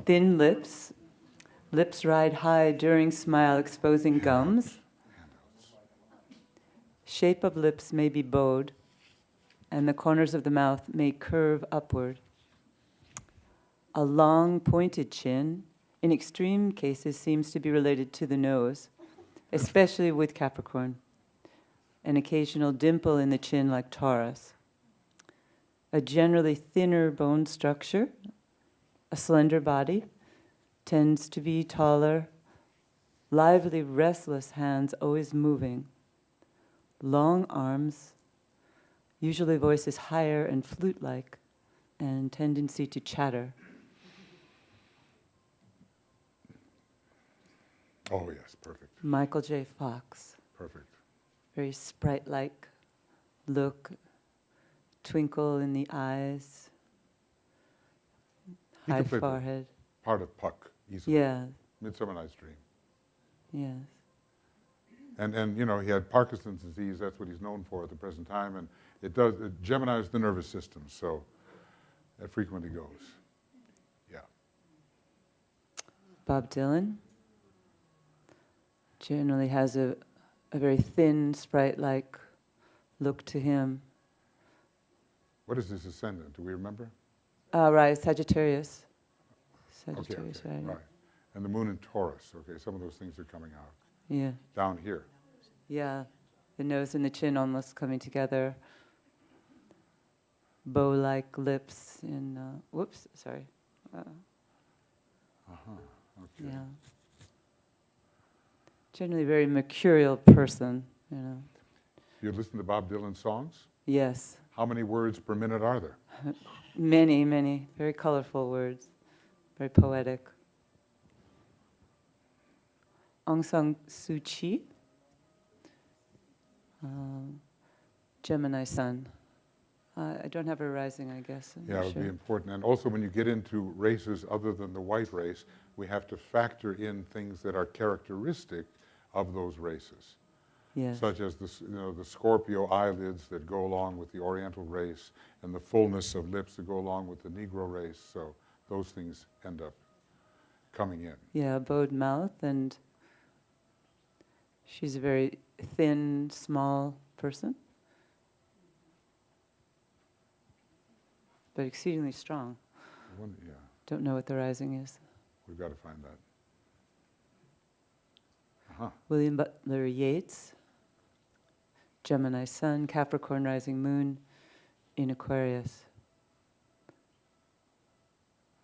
Thin lips. Lips ride high during smile, exposing gums. Shape of lips may be bowed, and the corners of the mouth may curve upward. A long, pointed chin, in extreme cases, seems to be related to the nose, especially with Capricorn. An occasional dimple in the chin like Taurus. A generally thinner bone structure, a slender body, tends to be taller, lively, restless hands always moving. Long arms, usually voice is higher and flute-like, and tendency to chatter. Oh, yes, perfect. Michael J. Fox. Perfect. Very sprite-like look, twinkle in the eyes, He high could play the forehead. part of Puck easily. Yeah. Midsummer Night's Dream. Yes. And he had Parkinson's disease. That's what he's known for at the present time. And Gemini is the nervous system, so that frequently goes. Yeah. Bob Dylan generally has a very thin, sprite-like look to him. What is his ascendant? Do we remember? Right, Sagittarius. Sagittarius, okay, right. right. And the moon in Taurus. Okay, some of those things are coming out. Yeah. Down here. Yeah, the nose and the chin almost coming together. Bow-like lips and, whoops, sorry. Okay. Yeah. Generally very mercurial person, You listen to Bob Dylan songs? Yes. How many words per minute are there? Many, many. Very colorful words. Very poetic. Aung San Suu Kyi, Gemini Sun. I don't have her rising, I guess. I'm Yeah, not it would sure. be important. And also when you get into races other than the white race, we have to factor in things that are characteristic of those races. Yes. Such as the Scorpio eyelids that go along with the Oriental race and the fullness of lips that go along with the Negro race. So those things end up coming in. Yeah, bowed mouth, and she's a very thin, small person, but exceedingly strong. Yeah, Don't know what the rising is. we've got to find that. Uh-huh. William Butler Yeats, Gemini Sun, Capricorn rising moon in Aquarius.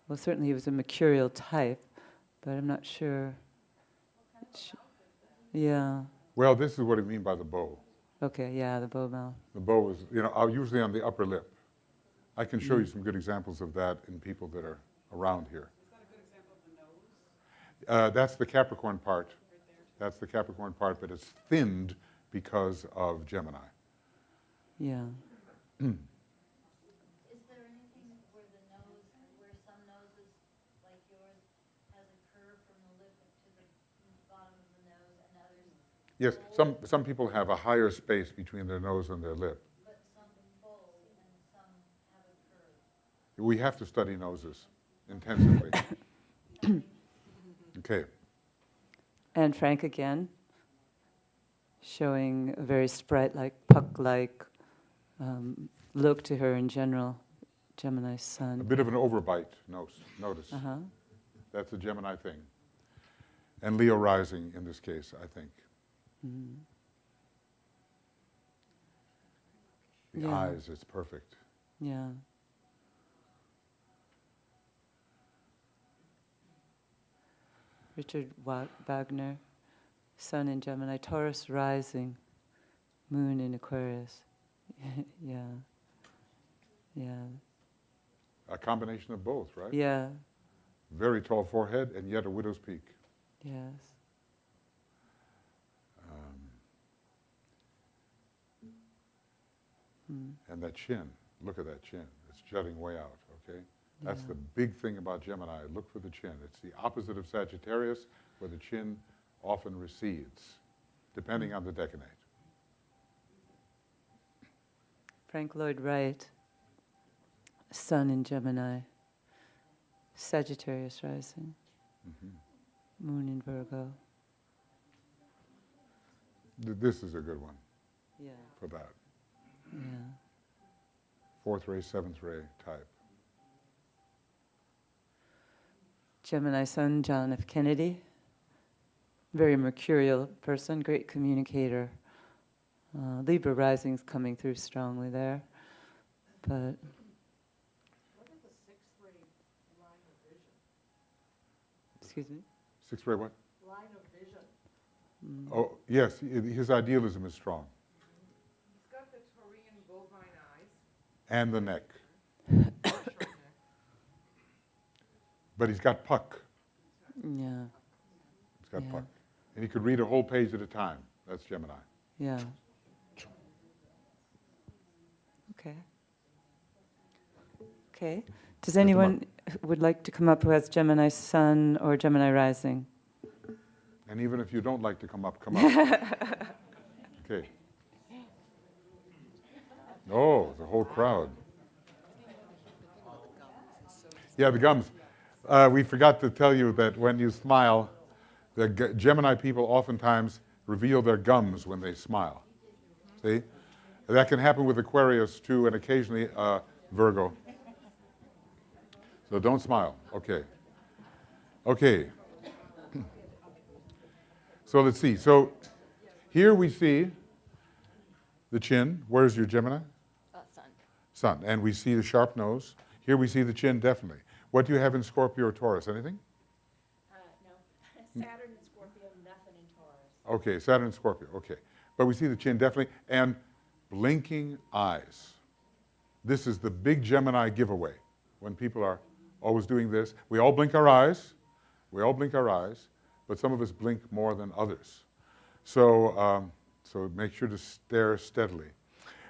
Well, certainly he was a mercurial type, but I'm not sure. Yeah. Well, this is what I mean by the bow. Okay, yeah, the bow mouth. The bow is, usually on the upper lip. I can show you some good examples of that in people that are around here. Is that a good example of the nose? That's the Capricorn part. That's the Capricorn part, but it's thinned because of Gemini. Yeah. Is there anything where the nose, where some noses, like yours, has a curve from the lip to the bottom of the nose, and others? Yes, some people have a higher space between their nose and their lip. But some bold and some have a curve. We have to study noses intensively. Okay. And Frank again, showing a very sprite-like, puck-like look to her in general, Gemini A Sun. bit of an overbite, notice. Uh-huh. That's a Gemini thing. And Leo rising in this case, I think. Mm. The Yeah. eyes, it's perfect. Yeah. Richard Wagner, Sun in Gemini, Taurus rising, Moon in Aquarius. Yeah. Yeah. A combination of both, right? Yeah. Very tall forehead and yet a widow's peak. Yes. And that chin, look at that chin. It's jutting way out, okay? That's Yeah. the big thing about Gemini. Look for the chin. It's the opposite of Sagittarius, where the chin often recedes, depending on the decanate. Frank Lloyd Wright, Sun in Gemini, Sagittarius rising, Moon in Virgo. This is a good one Yeah. for that. Yeah. Fourth ray, seventh ray type. Gemini Sun, John F. Kennedy, very mercurial person, great communicator. Libra rising's coming through strongly there, but What is the sixth ray line of vision? excuse me. Sixth ray what? Line of vision. Oh, yes, his idealism is strong. He's got the Taurian bovine eyes. And the neck. But he's got puck. Yeah. He's got Yeah. puck. And he could read a whole page at a time. That's Gemini. Yeah. Okay. Okay. Does anyone would like to come up who has Gemini Sun or Gemini rising? And even if you don't like to come up, come up. Okay. Oh, the whole crowd. Yeah, the gums. We forgot to tell you that when you smile, the Gemini people oftentimes reveal their gums when they smile. See? That can happen with Aquarius too, and occasionally Virgo. So don't smile. Okay. Okay. So let's see. So here we see the chin. Where's your Gemini? Sun. Sun. And we see the sharp nose. Here we see the chin, definitely. What do you have in Scorpio or Taurus? Anything? No. Saturn and Scorpio, nothing in Taurus. Okay, Saturn and Scorpio. Okay. But we see the chin, definitely. And blinking eyes. This is the big Gemini giveaway. When people are always doing this, we all blink our eyes. We all blink our eyes. but some of us blink more than others. So, so make sure to stare steadily.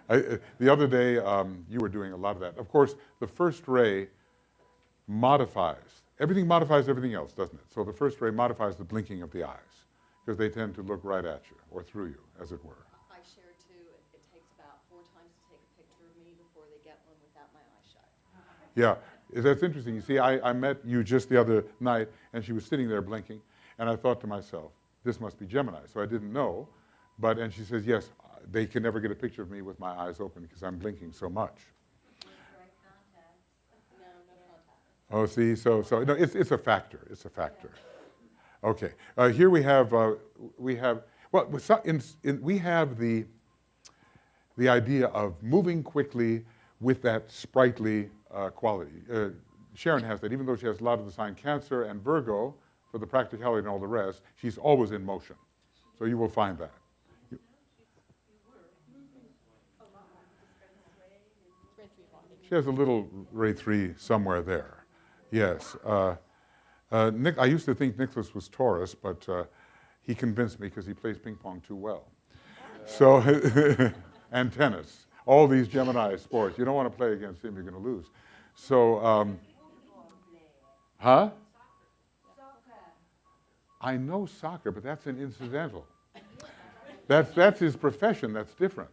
The other day, you were doing a lot of that. Of course, the first ray modifies. Everything modifies everything else, doesn't it? So the first ray modifies the blinking of the eyes, because they tend to look right at you, or through you, as it were. I shared too, it takes about 4 times to take a picture of me before they get one without my eyes shut. Yeah, that's interesting. You see, I met you just the other night, and she was sitting there blinking, and I thought to myself, this must be Gemini. So I didn't know, and she says, yes, they can never get a picture of me with my eyes open because I'm blinking so much. Oh, see, so no, it's a factor. It's a factor. Okay, here we have we have the idea of moving quickly with that sprightly quality. Sharon has that, even though she has a lot of the sign Cancer and Virgo for the practicality and all the rest. She's always in motion, so you will find that. She has a little ray 3 somewhere there. Yes. I used to think Nicholas was Taurus, but he convinced me because he plays ping pong too well. So, and tennis. All these Gemini sports. You don't want to play against him, you're going to lose. So, huh? I know soccer, but that's an incidental. That's his profession. That's different.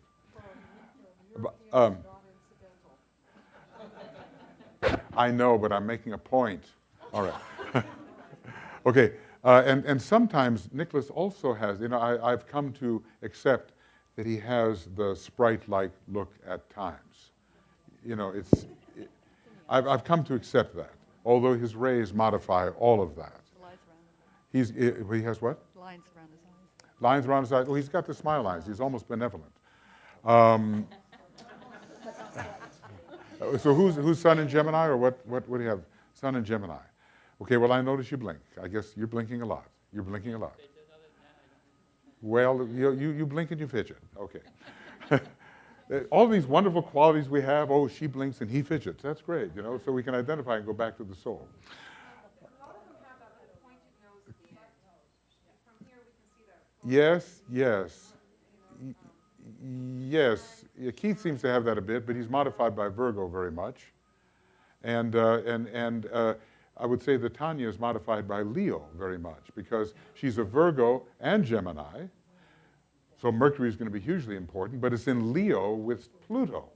I know, but I'm making a point. All right. Okay. And sometimes Nicholas also has, I've come to accept that he has the sprite-like look at times. I've come to accept that, although his rays modify all of that. He has what? Lines around his eyes. Lines around his eyes. Oh, he's got the smile lines. He's almost benevolent. So who's Sun in Gemini, or what do you have? Sun in Gemini. Okay, well, I notice you blink. I guess you're blinking a lot. You're blinking a lot. Well, you blink and you fidget. Okay. All these wonderful qualities we have, oh, she blinks and he fidgets. That's great, so we can identify and go back to the soul. Yes. Yes. Keith seems to have that a bit, but he's modified by Virgo very much. And I would say that Tanya is modified by Leo very much because she's a Virgo and Gemini. So Mercury is going to be hugely important, but it's in Leo with Pluto.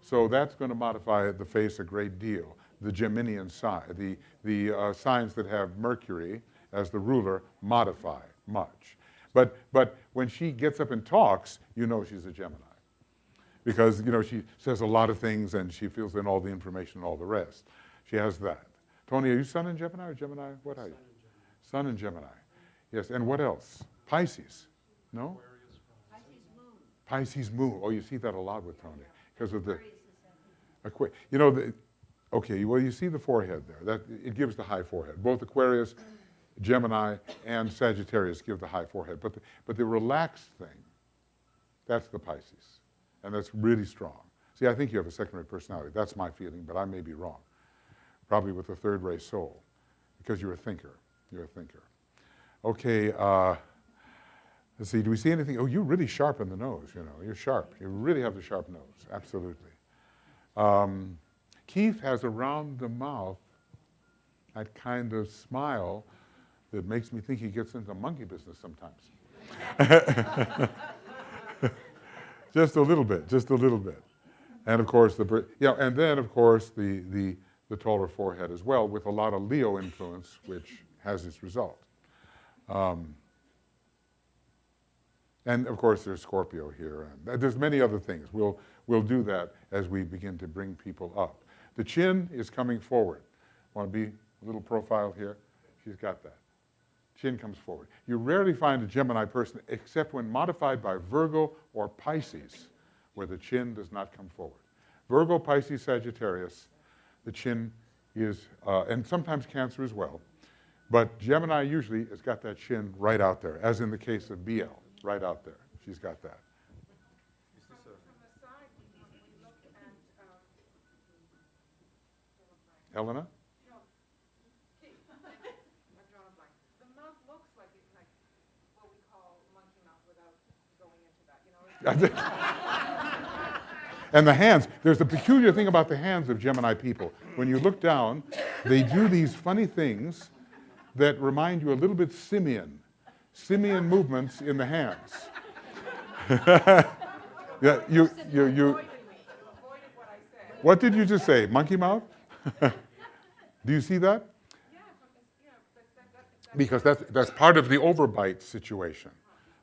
So that's going to modify the face a great deal. The Geminian sign, the signs that have Mercury as the ruler modify much. But when she gets up and talks, she's a Gemini. Because, she says a lot of things and she fills in all the information and all the rest. She has that. Tony, are you Sun in Gemini or Gemini? What are you? Sun in Gemini. Yes, and what else? Pisces. No? Pisces moon. Oh, you see that a lot with Tony because of the okay, well, you see the forehead there. It gives the high forehead. Both Aquarius, Gemini, and Sagittarius give the high forehead. But the relaxed thing, that's the Pisces. And that's really strong. See, I think you have a second-rate personality. That's my feeling, but I may be wrong. Probably with a third-rate soul, because you're a thinker. You're a thinker. Okay, let's see. Do we see anything? Oh, you're really sharp in the nose, You're sharp. You really have the sharp nose. Absolutely. Keith has around the mouth that kind of smile that makes me think he gets into monkey business sometimes. Just a little bit. And of course, and then of course the taller forehead as well, with a lot of Leo influence, which has its result. And of course, there's Scorpio here, and there's many other things. We'll do that as we begin to bring people up. The chin is coming forward. Want to be a little profile here? She's got that. Chin comes forward. You rarely find a Gemini person except when modified by Virgo or Pisces, where the chin does not come forward. Virgo, Pisces, Sagittarius, the chin is, and sometimes Cancer as well, but Gemini usually has got that chin right out there, as in the case of BL, right out there. She's got that. Helena? No. I've drawn a blank. The mouth looks like And the hands, there's a peculiar thing about the hands of Gemini people. When you look down, they do these funny things that remind you a little bit simian movements in the hands. Yeah, you. What did you just say? Monkey mouth? Do you see that? Because that's part of the overbite situation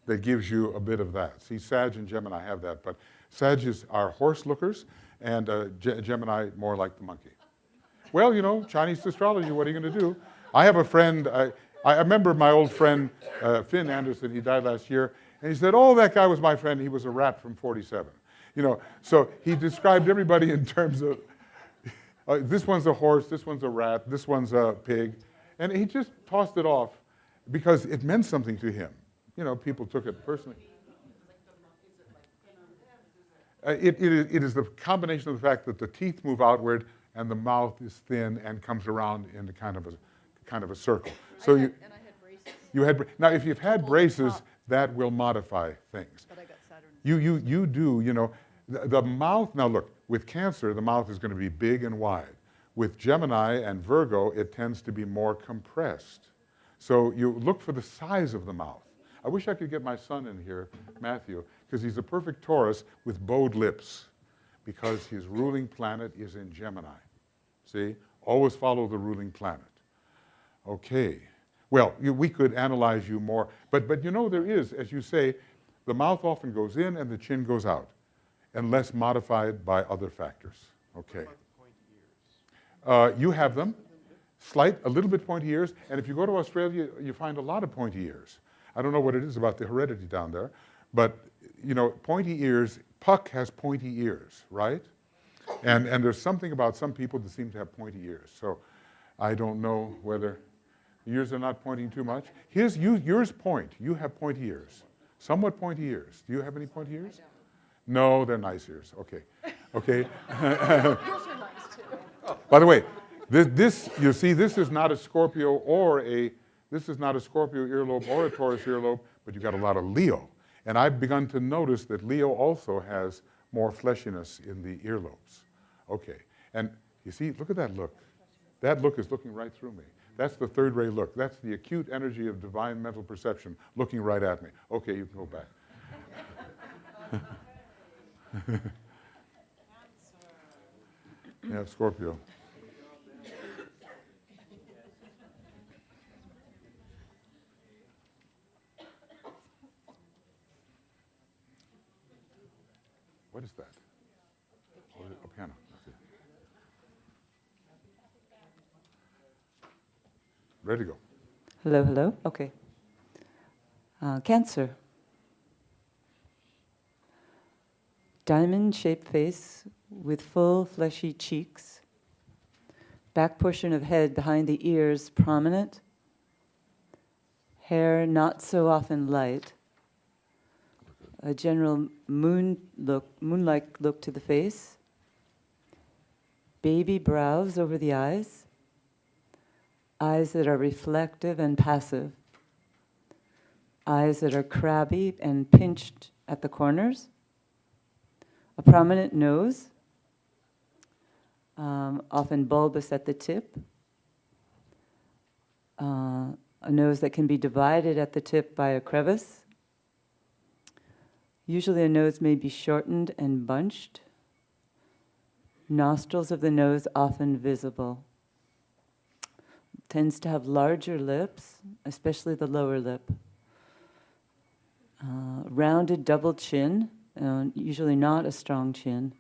that gives you a bit of that. See, Sag and Gemini have that, but Sagittarius are horse lookers, and Gemini more like the monkey. Well, you know, Chinese astrology, what are you going to do? I have a friend, I remember my old friend, Finn Anderson, he died last year, and he said, oh, that guy was my friend, he was a rat from 47. You know, so he described everybody in terms of, this one's a horse, this one's a rat, this one's a pig, and he just tossed it off because it meant something to him. You know, people took it personally. It is the combination of the fact that the teeth move outward and the mouth is thin and comes around in the kind of a circle. So and I had braces. You had now if you've had braces, that will modify things. But I got Saturn. You do, you know, the mouth. Now look, with Cancer, the mouth is going to be big and wide. With Gemini and Virgo, it tends to be more compressed. So you look for the size of the mouth. I wish I could get my son in here, Matthew, because he's a perfect Taurus with bowed lips, because his ruling planet is in Gemini. See? Always follow the ruling planet. Okay. Well, we could analyze you more, but you know there is, as you say, the mouth often goes in and the chin goes out, unless modified by other factors. Okay. You have them. A little bit pointy ears, and if you go to Australia, you find a lot of pointy ears. I don't know what it is about the heredity down there, but you know, pointy ears, Puck has pointy ears, right? And there's something about some people that seem to have pointy ears. So I don't know whether yours are not pointing too much. Yours point. You have pointy ears. Somewhat pointy ears. Do you have any pointy ears? I don't. No, they're nice ears. Okay. Okay. Yours are nice too. By the way, you see, this is not a Scorpio earlobe or a Taurus earlobe, but you've got a lot of Leo. And I've begun to notice that Leo also has more fleshiness in the earlobes. Okay, and you see, look at that look. That look is looking right through me. That's the third ray look. That's the acute energy of divine mental perception looking right at me. Okay, you can go back. Yeah, Scorpio. What is that? Oh, a piano. Okay. Ready to go. Hello, hello. Okay. Cancer. Diamond-shaped face with full fleshy cheeks. Back portion of head behind the ears prominent. Hair not so often light. A general moon-like look to the face. Baby brows over the eyes. Eyes that are reflective and passive. Eyes that are crabby and pinched at the corners. A prominent nose, often bulbous at the tip. A nose that can be divided at the tip by a crevice. Usually a nose may be shortened and bunched. Nostrils of the nose often visible. Tends to have larger lips, especially the lower lip. Rounded double chin, usually not a strong chin.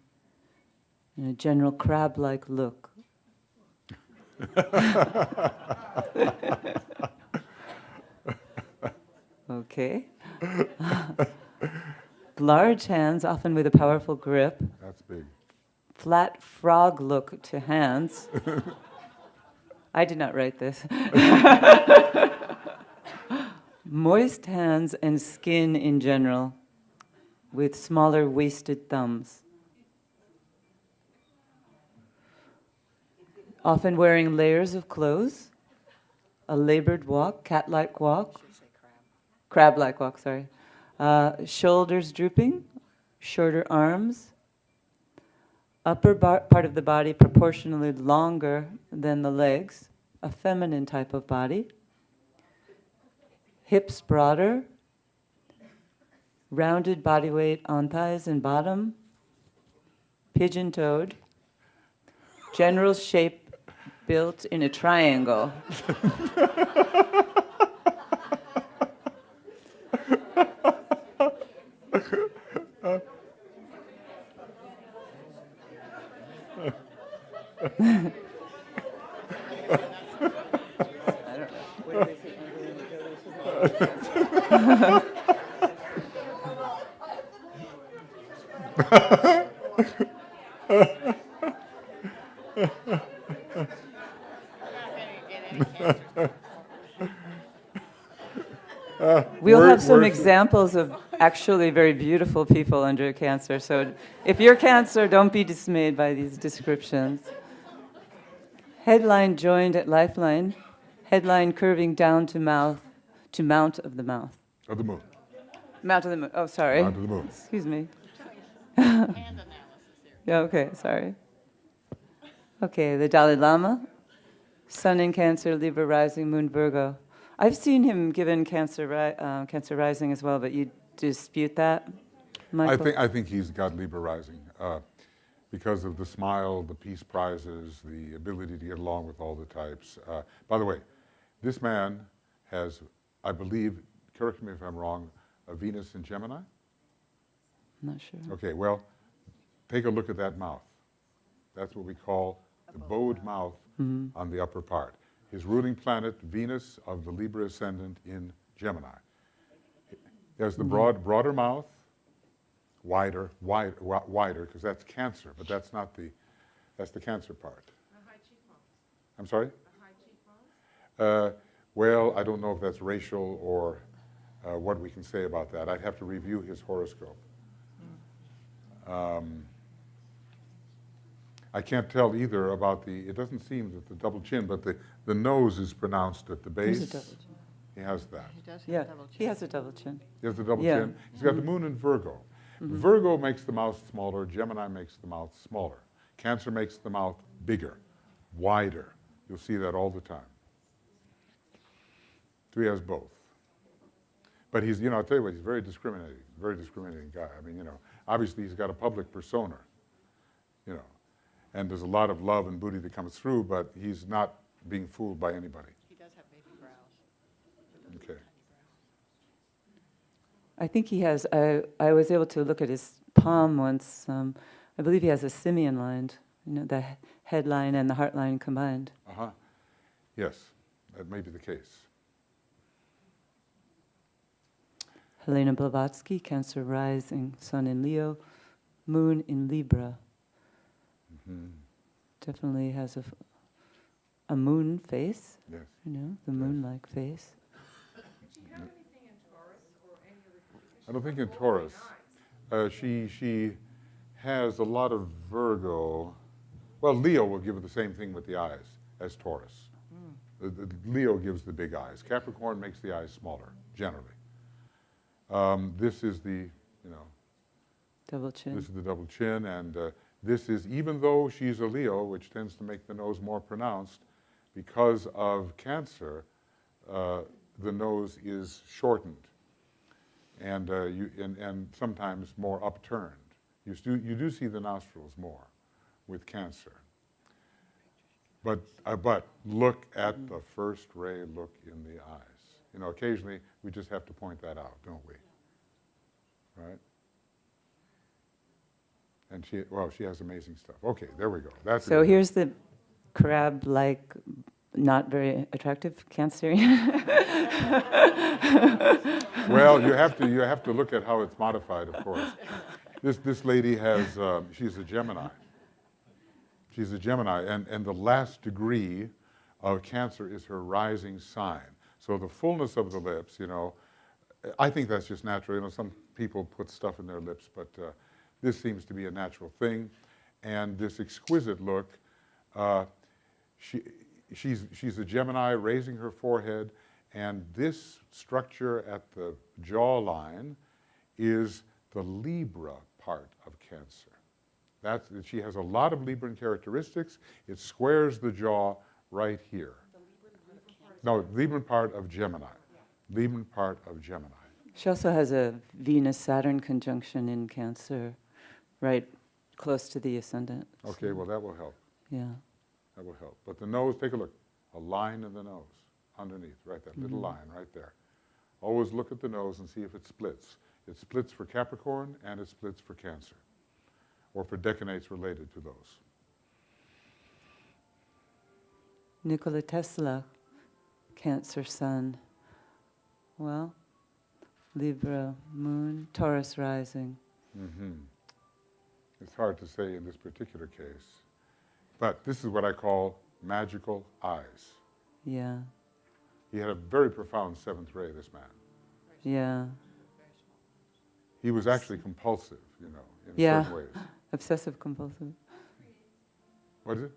And a general crab-like look. Okay. Large hands, often with a powerful grip. That's big. Flat frog look to hands. I did not write this. Moist hands and skin in general, with smaller wasted thumbs. Often wearing layers of clothes, a labored walk, cat-like walk, crab-like walk, sorry. Shoulders drooping, shorter arms, upper part of the body proportionally longer than the legs, a feminine type of body, hips broader, rounded body weight on thighs and bottom, pigeon-toed, general shape built in a triangle. We'll have some examples of actually very beautiful people under Cancer. So if you're Cancer, don't be dismayed by these descriptions. Headline joined at lifeline, headline curving down to mouth, to mount of the mouth. Of the moon. Mount of the moon. Oh, sorry. Mount of the moon. Excuse me. Yeah, okay, sorry. Okay, the Dalai Lama, Sun in Cancer, Libra rising, Moon Virgo. I've seen him given Cancer rising as well, but you dispute that, Michael? I think he's got Libra rising because of the smile, the peace prizes, the ability to get along with all the types. By the way, this man has, I believe, correct me if I'm wrong, a Venus in Gemini? I'm not sure. Okay, well, take a look at that mouth. That's what we call the bowed mouth on the upper part. His ruling planet, Venus of the Libra ascendant in Gemini. There's the broader mouth, wider, because that's Cancer, but that's not that's the Cancer part. High cheekbones. I'm sorry? High cheekbones. Well, I don't know if that's racial or what we can say about that. I'd have to review his horoscope. I can't tell either about it doesn't seem that the double chin, but the nose is pronounced at the base. There's a double chin. He has that. He does have Yeah, a double chin. he has a double chin. He has the double Yeah. chin. He's got the moon in Virgo. Virgo makes the mouth smaller. Gemini makes the mouth smaller. Cancer makes the mouth bigger, wider. You'll see that all the time. So he has both. But he's, I'll tell you what, he's very discriminating guy. I mean, obviously he's got a public persona, and there's a lot of love and booty that comes through, but he's not being fooled by anybody. He does have baby brows. Okay. I think he has, I was able to look at his palm once. I believe he has a simian line, the head line and the heart line combined. Uh-huh. Yes, that may be the case. Helena Blavatsky, Cancer rising, Sun in Leo, Moon in Libra. Definitely has a moon face, Yes. the moon-like face. Does she have anything in Taurus or any other? I don't think in Taurus. She has a lot of Virgo. Well, Leo will give her the same thing with the eyes as Taurus. Leo gives the big eyes. Capricorn makes the eyes smaller, generally. This is the, Double chin. this is the double chin, and this is, even though she's a Leo, which tends to make the nose more pronounced, because of Cancer, the nose is shortened and sometimes more upturned. You do see the nostrils more with Cancer. But look at the first ray look in the eyes. Occasionally we just have to point that out, don't we? Right? And she has amazing stuff. Okay, there we go. That's So here's the crab-like, not very attractive Cancerian. Well, you have to look at how it's modified, of course. This lady has she's a Gemini. She's a Gemini, and the last degree of Cancer is her rising sign. So the fullness of the lips, I think that's just natural. Some people put stuff in their lips, but this seems to be a natural thing. And this exquisite look, she's a Gemini raising her forehead, and this structure at the jawline is the Libra part of Cancer. She has a lot of Libran characteristics. It squares the jaw right here. No, Libran part of Gemini. Libran part of Gemini. She also has a Venus-Saturn conjunction in Cancer, right close to the ascendant. Okay, so, well, that will help. Yeah. That will help. But the nose, take a look. A line in the nose underneath, right, that little line right there. Always look at the nose and see if it splits. It splits for Capricorn and it splits for Cancer, or for decanates related to those. Nikola Tesla, Cancer Sun. Well, Libra Moon, Taurus rising. Mm-hmm. It's hard to say in this particular case, but this is what I call magical eyes. Yeah. He had a very profound seventh ray, this man. Yeah. He was actually compulsive, in Yeah. certain ways. Obsessive compulsive. What is it?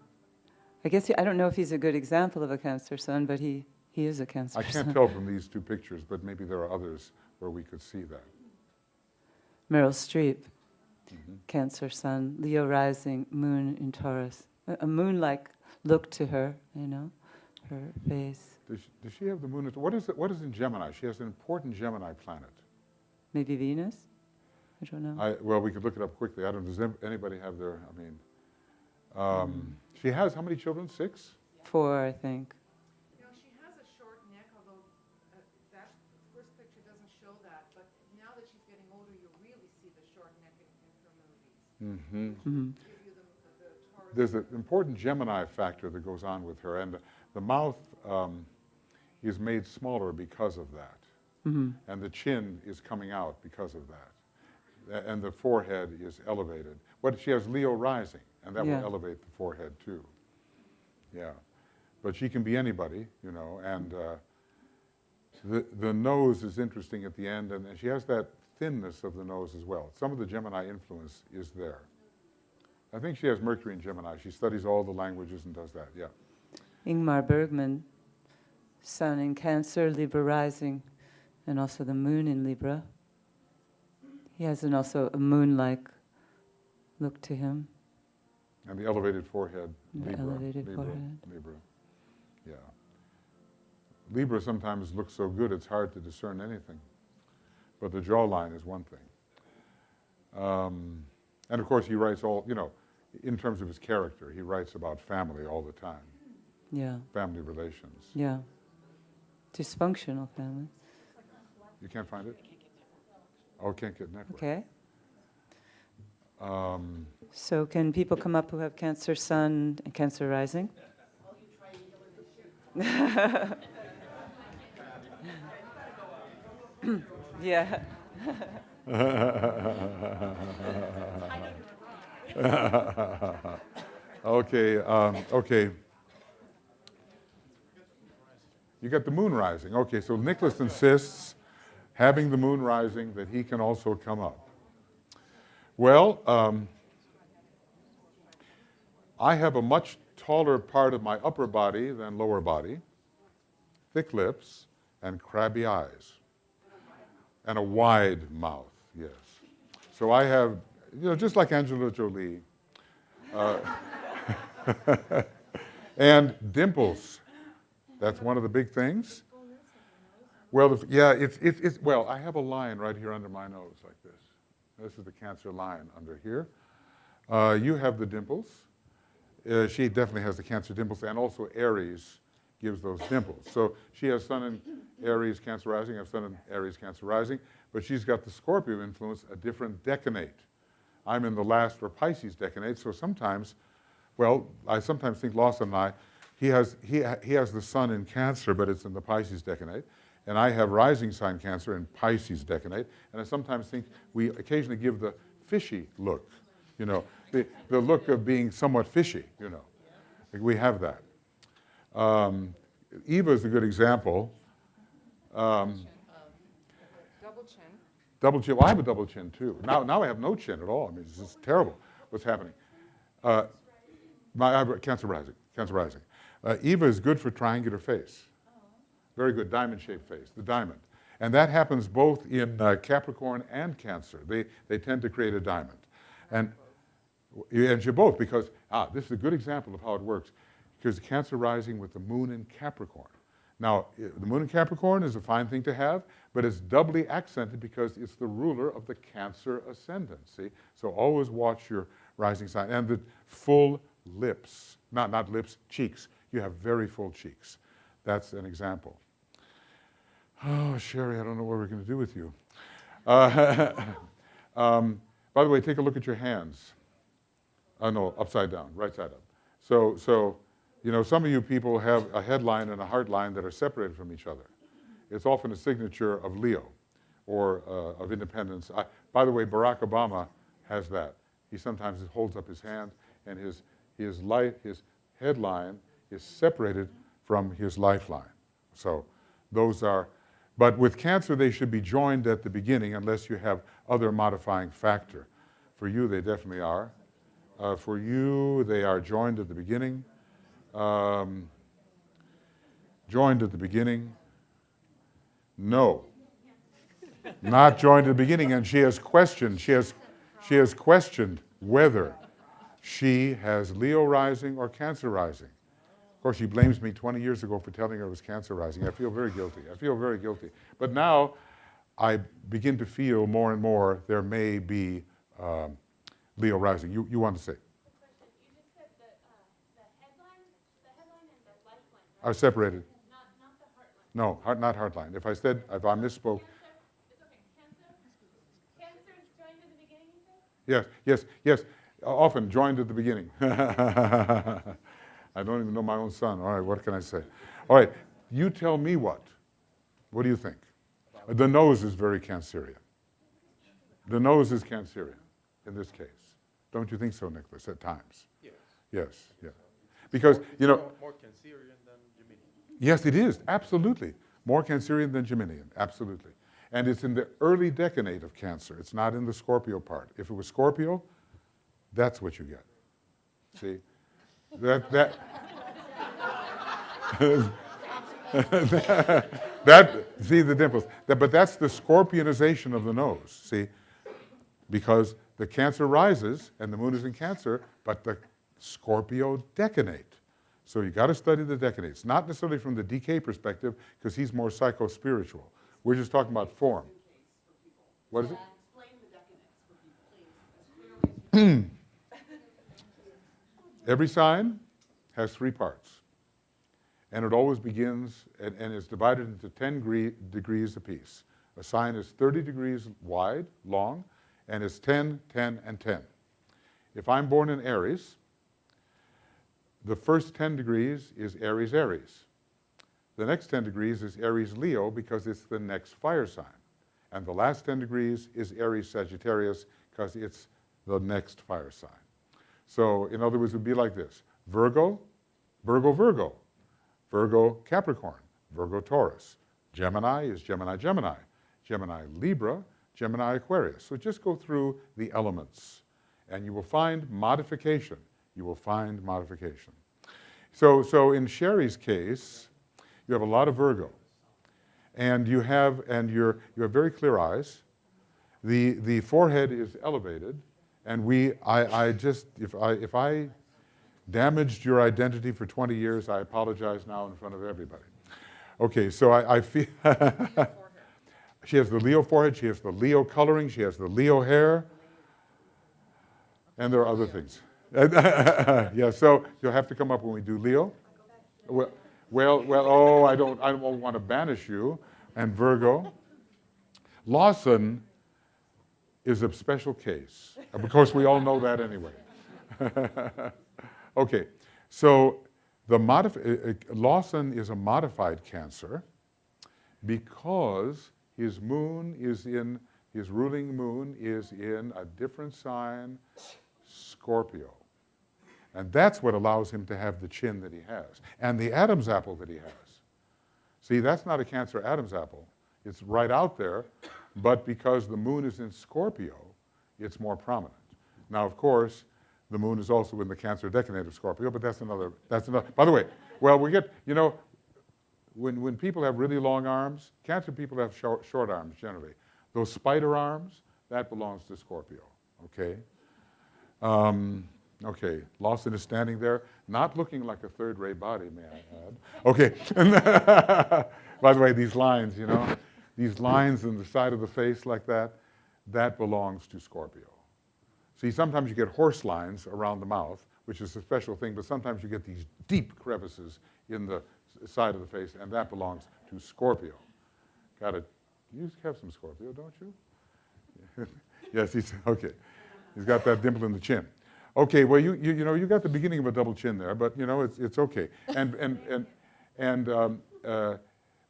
I guess I don't know if he's a good example of a Cancer Sun, but he is a Cancer I Sun. can't tell from these two pictures, but maybe there are others where we could see that. Meryl Streep, Cancer Sun, Leo rising, Moon in Taurus. A moon-like look to her, her face. Does she have the moon? What is in Gemini? She has an important Gemini planet. Maybe Venus? I don't know. Well, we could look it up quickly. I don't know. Does anybody have their, she has how many children? 6? 4, I think. She has a short neck, although that first picture doesn't show that. But now that she's getting older, you really see the short neck in her movies. Mm-hmm. Give you the Taurus. There's an important Gemini factor that goes on with her, and the mouth is made smaller because of that. And the chin is coming out because of that. And the forehead is elevated. She has Leo rising, and that will elevate the forehead too. Yeah. But she can be anybody, and the nose is interesting at the end, and she has that thinness of the nose as well. Some of the Gemini influence is there. I think she has Mercury in Gemini. She studies all the languages and does that, yeah. Ingmar Bergman, Sun in Cancer, Libra rising, and also the Moon in Libra. He has also a moon-like look to him. And the elevated forehead, The elevated forehead. Libra, yeah. Libra sometimes looks so good it's hard to discern anything. But the jawline is one thing. And of course he writes all, in terms of his character, he writes about family all the time. Yeah. Family relations. Yeah. Dysfunctional family. You can't find it? Oh, can't get network. Okay. So can people come up who have Cancer Sun and Cancer rising? Yeah. Okay, okay. You got the moon rising. Okay, so Nicholas insists, having the moon rising, that he can also come up. Well, I have a much taller part of my upper body than lower body, thick lips, and crabby eyes, and a wide mouth, yes. So I have, just like Angelina Jolie, and dimples. That's one of the big things. Well, well, I have a line right here under my nose like this. This is the Cancer line under here. You have the dimples. She definitely has the Cancer dimples, and also Aries gives those dimples. So she has Sun in Aries, Cancer rising. I have Sun in Aries, Cancer rising. But she's got the Scorpio influence, a different decanate. I'm in the last or Pisces decanate, so sometimes, well, I sometimes think Lawson and I, he has the Sun in Cancer, but it's in the Pisces decanate. And I have rising sign Cancer in Pisces decanate. And I sometimes think we occasionally give the fishy look, the look of being somewhat fishy, We have that. Eva is a good example. Double chin. Double chin. Well, I have a double chin too. Now I have no chin at all. I mean, it's just terrible what's happening. I have Cancer rising. Cancer rising. Eva is good for triangular face. Very good diamond-shaped face, the diamond. And that happens both in Capricorn and Cancer. They tend to create a diamond. And you both, because, this is a good example of how it works, because Cancer rising with the moon in Capricorn. Now, the moon in Capricorn is a fine thing to have, but it's doubly accented because it's the ruler of the Cancer ascendant, see? So always watch your rising sign. And the full lips, not lips, cheeks. You have very full cheeks. That's an example. Oh, Sherry, I don't know what we're going to do with you. By the way, take a look at your hands. No, upside down, right side up. So, you know, some of you people have a headline and a heart line that are separated from each other. It's often a signature of Leo or of independence. By the way, Barack Obama has that. He sometimes holds up his hand, and his headline is separated from his lifeline. So those are, but with Cancer, they should be joined at the beginning unless you have other modifying factor. For you, they definitely are. For you, they are joined at the beginning. Joined at the beginning. No. Not joined at the beginning, and she has questioned whether she has Leo rising or Cancer rising. Of course, she blames me 20 years ago for telling her it was Cancer rising. I feel very guilty. But now I begin to feel more and more there may be Leo rising. You want to say? You just said that the headline and the lifeline, right? Are separated. Not the heartline. No, not heartline. If I misspoke. It's okay. Cancer is joined at the beginning, you said? Yes. Often joined at the beginning. I don't even know my own son. All right, what can I say? All right, you tell me what. What do you think? The nose is very Cancerian. The nose is Cancerian in this case. Don't you think so, Nicholas, at times? Yes. Because, you know. More Cancerian than Geminian. Yes, it is, absolutely. More Cancerian than Geminian, absolutely. And it's in the early decanate of Cancer. It's not in the Scorpio part. If it was Scorpio, that's what you get. See? See the dimples. But that's the Scorpionization of the nose, see? Because the Cancer rises, and the moon is in Cancer, but the Scorpio decanate. So you got to study the decanates, not necessarily from the DK perspective, because he's more psycho-spiritual. We're just talking about form. What is it? Explain the decanates for people, please, as clearly as you can. Every sign has 3 parts. And it always begins and is divided into 10 degrees apiece. A sign is 30 degrees wide, long, and it's 10, 10, and 10. If I'm born in Aries, the first 10 degrees is Aries, Aries. The next 10 degrees is Aries, Leo, because it's the next fire sign. And the last 10 degrees is Aries, Sagittarius, because it's the next fire sign. So, in other words, it would be like this. Virgo, Virgo, Virgo. Virgo, Capricorn. Virgo, Taurus. Gemini is Gemini, Gemini. Gemini, Libra. Gemini, Aquarius. So just go through the elements, and you will find modification. So in Sherry's case, you have a lot of Virgo, and you have very clear eyes. The forehead is elevated, and if I damaged your identity for 20 years, I apologize now in front of everybody. Okay, so I feel she has the Leo forehead, she has the Leo coloring, she has the Leo hair, and there are other things. Yeah, so you'll have to come up when we do Leo. Well, I don't want to banish you. And Virgo. Lawson is a special case. Of course, we all know that anyway. Okay, so Lawson is a modified Cancer because his ruling moon is in a different sign, Scorpio. And that's what allows him to have the chin that he has. And the Adam's apple that he has. See, that's not a Cancer Adam's apple. It's right out there, but because the moon is in Scorpio, it's more prominent. Now, of course, the moon is also in the Cancer decanate of Scorpio, but that's another. By the way, well, when people have really long arms, Cancer people have short arms generally. Those spider arms, that belongs to Scorpio, okay? Okay, Lawson is standing there, not looking like a third-rate body, may I add. Okay. By the way, these lines, you know, these lines in the side of the face like that, that belongs to Scorpio. See, sometimes you get horse lines around the mouth, which is a special thing, but sometimes you get these deep crevices in the side of the face, and that belongs to Scorpio. Got it. You have some Scorpio, don't you? Yes, okay. He's got that dimple in the chin. Okay, well, you know, you got the beginning of a double chin there, but, you know, it's okay. And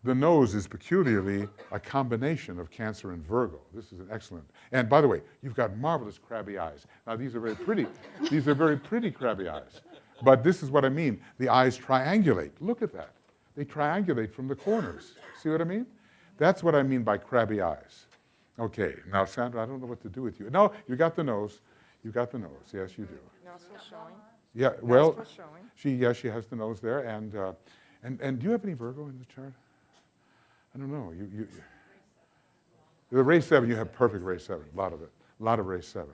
the nose is peculiarly a combination of Cancer and Virgo. This is an excellent. And by the way, you've got marvelous crabby eyes. Now, these are very pretty. These are very pretty crabby eyes. But this is what I mean. The eyes triangulate. Look at that. They triangulate from the corners. See what I mean? That's what I mean by crabby eyes. Okay, now, Sandra, I don't know what to do with you. No, you got the nose. You got the nose. Yes, you do. Nostril showing. Yeah, well, Nostril showing. she has the nose there. And do you have any Virgo in the chart? I don't know. The race 7, you have perfect race 7, a lot of it, a lot of race 7.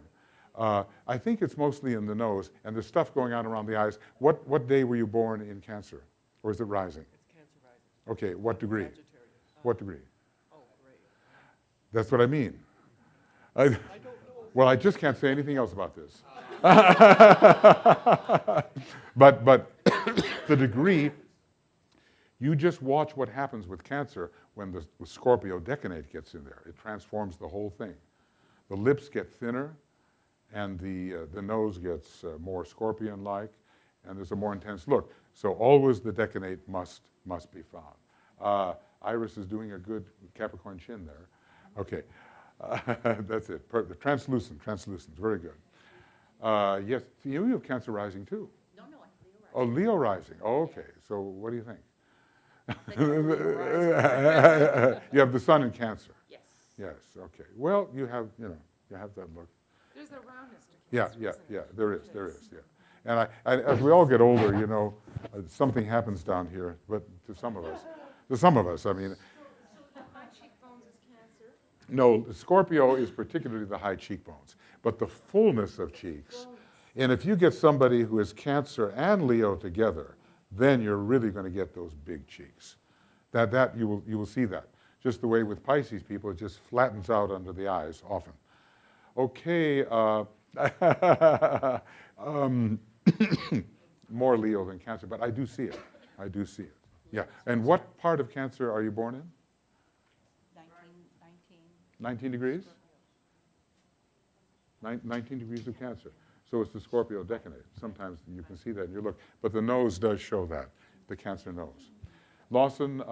I think it's mostly in the nose, and there's stuff going on around the eyes. What day were you born in Cancer? Or is it rising? It's Cancer rising. Okay, what degree? Sagittarius. What degree? Oh, great. That's what I mean. I don't know. Well, I just can't say anything else about this. But the degree, you just watch what happens with Cancer when the Scorpio decanate gets in there. It transforms the whole thing. The lips get thinner, and the nose gets more scorpion-like, and there's a more intense look. So always the decanate must be found. Iris is doing a good Capricorn chin there. Okay, that's it. Translucent, very good. Yes, you have Cancer rising too. No, I have Leo rising. Oh, Leo rising. Oh, okay, so what do you think? You have the sun in Cancer. Yes. Yes, okay. Well, you have that look. There's a roundness to Yeah, Cancer. yeah, isn't yeah, there? there is, yeah. And as we all get older, you know, something happens down here, but to some of us, I mean. So high cheekbones is Cancer. No, Scorpio is particularly the high cheekbones, but the fullness of cheeks. And if you get somebody who is Cancer and Leo together, then you're really going to get those big cheeks. That you will see that. Just the way with Pisces people, it just flattens out under the eyes often. Okay, more Leo than Cancer, but I do see it. I do see it. Yeah. And what part of Cancer are you born in? 19 degrees? 19 degrees of Cancer. So it's the Scorpio decanate. Sometimes you can see that in your look. But the nose does show that, the Cancer nose. Lawson,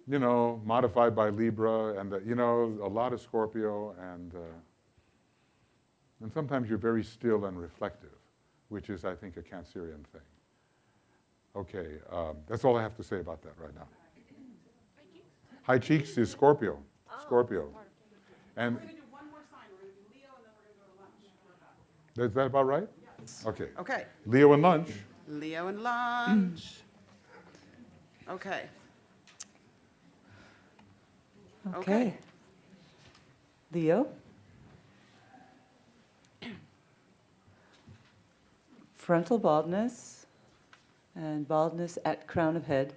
you know, modified by Libra, and, you know, a lot of Scorpio, and sometimes you're very still and reflective, which is, I think, a Cancerian thing. Okay, that's all I have to say about that right now. High cheeks is Scorpio. Scorpio. And We're going to do one more sign. We're going to do Leo, and then we're going to go to lunch. is that about right? Yes. Okay. Okay. Leo and lunch. Leo and lunch. Okay. Okay. Leo. Frontal baldness and baldness at crown of head.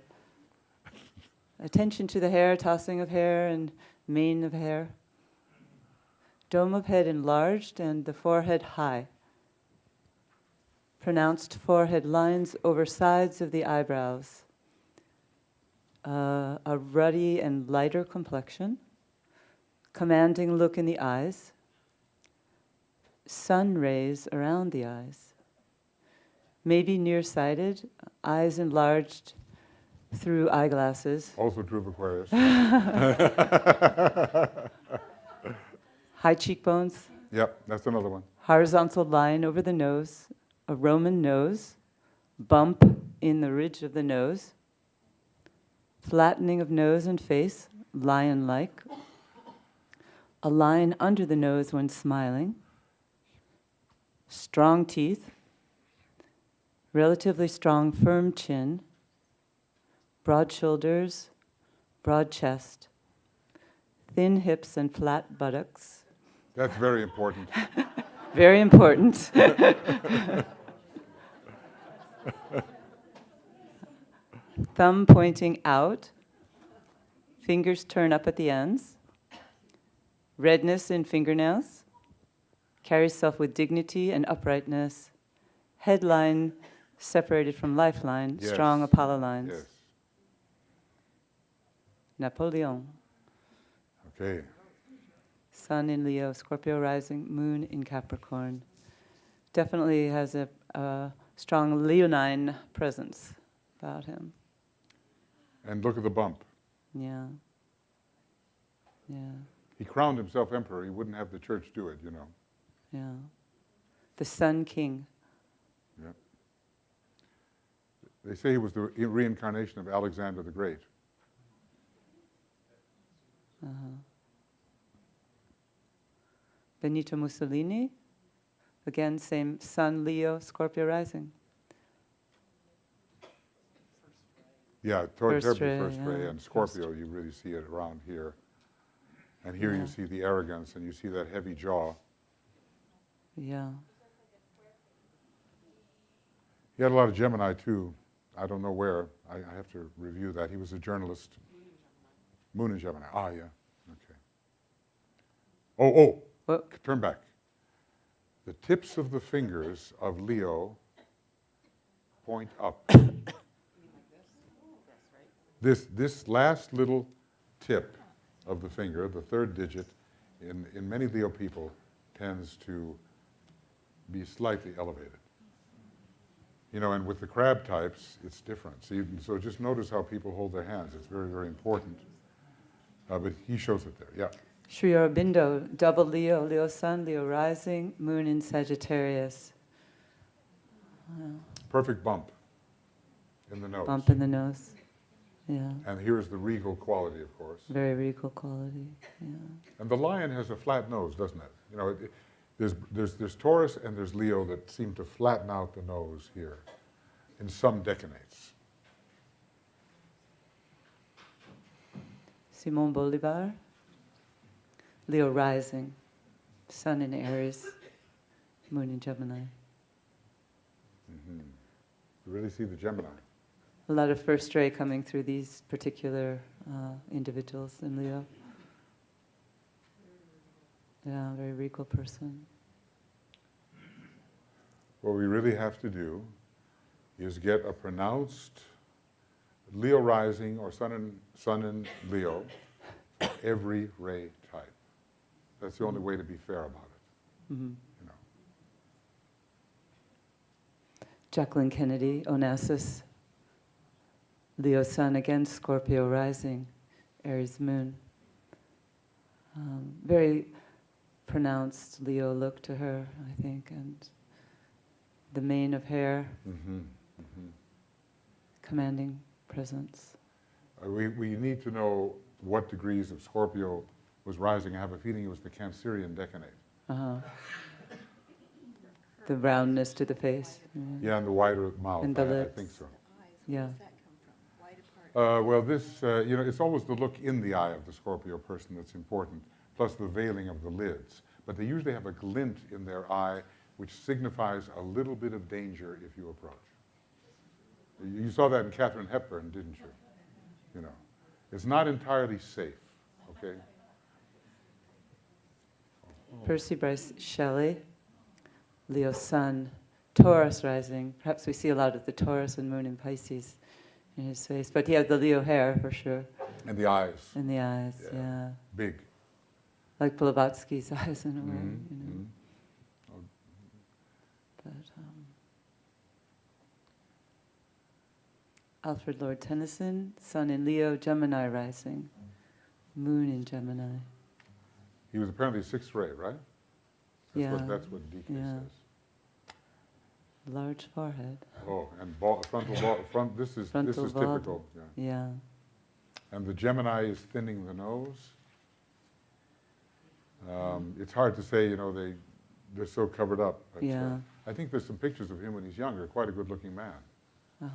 Attention to the hair, tossing of hair and mane of hair. Dome of head enlarged and the forehead high. Pronounced forehead lines over sides of the eyebrows. A ruddy and lighter complexion. Commanding look in the eyes. Sun rays around the eyes. Maybe nearsighted, eyes enlarged through eyeglasses. Also true of Aquarius. High cheekbones. Yep, that's another one. Horizontal line over the nose. A Roman nose. Bump in the ridge of the nose. Flattening of nose and face, lion-like. A line under the nose when smiling. Strong teeth. Relatively strong, firm chin. broad shoulders, broad chest, thin hips and flat buttocks. That's very important. Very important. Thumb pointing out, fingers turn up at the ends, redness in fingernails, carries self with dignity and uprightness, headline separated from lifeline, Yes. strong Apollo lines. Yes. Napoleon, Okay. Sun in Leo, Scorpio rising, Moon in Capricorn. Definitely has a strong leonine presence about him. And look at the bump. Yeah. Yeah. He crowned himself emperor. He wouldn't have the church do it, you know. Yeah. The Sun King. Yeah. They say he was the reincarnation of Alexander the Great. Uh-huh. Benito Mussolini, again, same Sun, Leo, Scorpio rising. Yeah, First terribly ray, first ray. yeah. And Scorpio, you really see it around here. And here Yeah. you see the arrogance, and you see that heavy jaw. Yeah. He had a lot of Gemini, too. I don't know where. I have to review that. He was a journalist. Moon in Gemini. Ah, yeah. Okay. Oh. What? Turn back. The tips of the fingers of Leo point up. This last little tip of the finger, the third digit, in many Leo people, tends to be slightly elevated. You know, and with the crab types, it's different. So just notice how people hold their hands. It's very, very important. But he shows it there, yeah. Sri Aurobindo, double Leo, Leo Sun, Leo rising, Moon in Sagittarius. Perfect bump in the nose. Bump in the nose. Yeah. And here's the regal quality, of course. Very regal quality. Yeah. And the lion has a flat nose, doesn't it? You know, there's Taurus and there's Leo that seem to flatten out the nose here in some decanates. Simon Bolivar, Leo rising, Sun in Aries, Moon in Gemini. Mm-hmm. You really see the Gemini. A lot of first ray coming through these particular individuals in Leo. Yeah, very regal person. What we really have to do is get a pronounced Leo rising or Sun in Leo for every ray type. That's the only way to be fair about it. Mm-hmm. You know. Jacqueline Kennedy, Onassis, Leo Sun again, Scorpio rising, Aries Moon. Very pronounced Leo look to her, I think, and the mane of hair, commanding presence. We need to know what degrees of Scorpio was rising. I have a feeling it was the Cancerian decanate. Uh-huh. The roundness to the face. Yeah, and the wider mouth. And the I lips. think so. Yeah. Well, this, you know, it's always the look in the eye of the Scorpio person that's important, plus the veiling of the lids. But they usually have a glint in their eye, which signifies a little bit of danger if you approach. You saw that in Katharine Hepburn, didn't you? You know, it's not entirely safe, okay? Percy Bryce Shelley, Leo Sun, Taurus rising. Perhaps we see a lot of the Taurus and Moon in Pisces in his face, but he has the Leo hair for sure. And the eyes. And the eyes, yeah. Big. Like Blavatsky's eyes in a way, you know. But Alfred Lord Tennyson, Sun in Leo, Gemini rising, Moon in Gemini. He was apparently sixth ray, right? That's what DK says. Large forehead. Oh, and front. This is Frontal typical. Yeah. And the Gemini is thinning the nose. It's hard to say, you know, they're so covered up. But, Yeah. I think there's some pictures of him when he's younger. Quite a good-looking man. Uh-huh.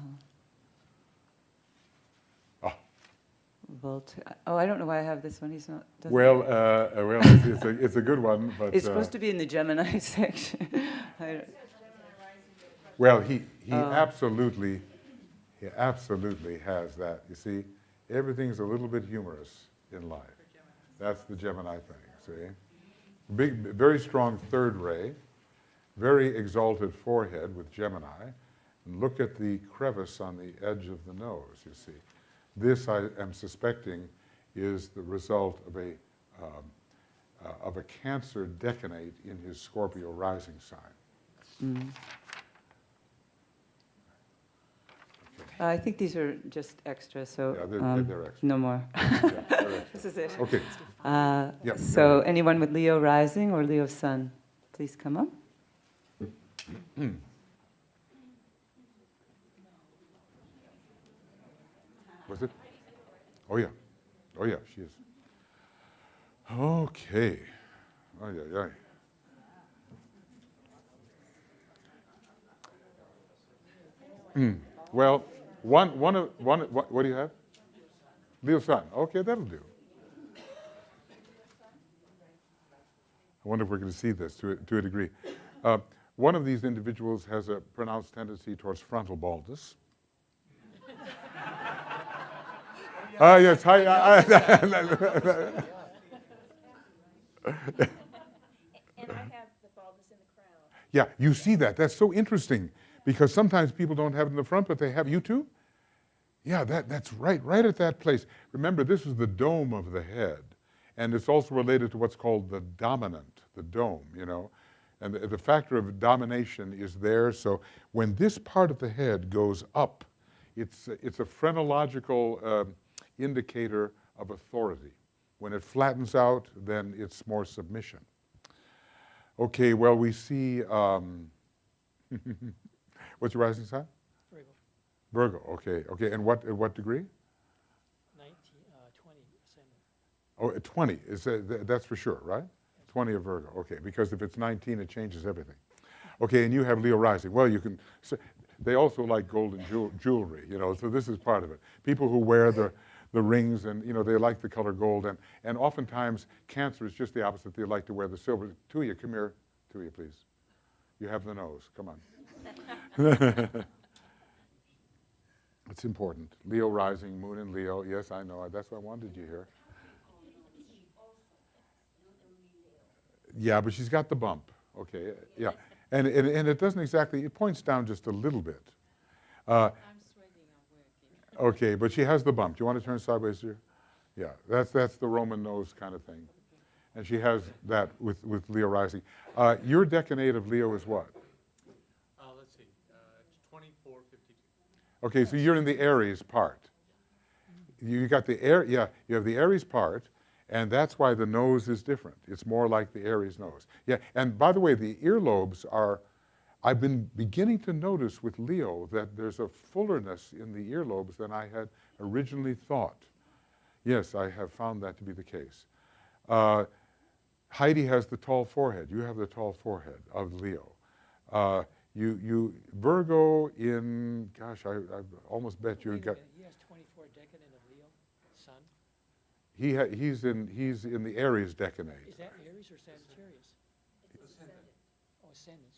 Oh, I don't know why I have this one. He's not. Well, it's a good one, but It's supposed to be in the Gemini section. I don't- well, he Oh. absolutely has that. You see, everything's a little bit humorous in life. That's the Gemini thing. See, big, very strong third ray, very exalted forehead with Gemini, and look at the crevice on the edge of the nose. You see, this I am suspecting is the result of a Cancer decanate in his Scorpio rising sign. I think these are just extra, so Yeah, they're extra. no more. Yeah, they're extra. This is it. Okay. Yeah, So anyone with Leo rising or Leo sun, please come up. Was it? Oh, yeah. Oh, yeah, she is. Okay. Oh, yeah, yeah. Well, what do you have? Leo sun. Okay, that'll do. I wonder if we're going to see this to a degree. One of these individuals has a pronounced tendency towards frontal baldness. Yes, hi. And I have the baldness in the crown. Yeah, you see that. That's so interesting because sometimes people don't have it in the front, but they have. You too? Yeah, that's right at that place. Remember, this is the dome of the head, and it's also related to what's called the dominant, the dome, you know. And the factor of domination is there, so when this part of the head goes up, it's a phrenological indicator of authority. When it flattens out, then it's more submission. Okay, well, we see, what's your rising sign? Virgo. Virgo, okay. And what degree? 20 ascendant. Oh, 20, that's for sure, right? 20 of Virgo, okay, because if it's 19, it changes everything. Okay, and you have Leo rising. Well, you can, they also like gold and jewelry, you know, so this is part of it. People who wear the rings and, you know, they like the color gold, and oftentimes Cancer is just the opposite. They like to wear the silver. Tuya, come here. Tuya, please. You have the nose, come on. It's important. Leo rising, moon in Leo. Yes, I know. That's why I wanted you here. Yeah, but she's got the bump. Okay, yeah. And it doesn't exactly, it points down just a little bit. I'm sweating, I'm working. Okay, but she has the bump. Do you want to turn sideways here? Yeah, that's the Roman nose kind of thing. And she has that with Leo rising. Your decanate of Leo is what? Let's see, 2452. Okay, so you're in the Aries part. You got the you have the Aries part, and that's why the nose is different. It's more like the Aries nose. Yeah, and by the way, the earlobes are, I've been beginning to notice with Leo that there's a fullerness in the earlobes than I had originally thought. Yes, I have found that to be the case. Heidi has the tall forehead. You have the tall forehead of Leo. You Virgo in, gosh, I almost bet you got. He has 24 decadent of Leo, sun. He's in the Aries decanate. Is that Aries or Sagittarius? Ascendant. Oh, ascendant.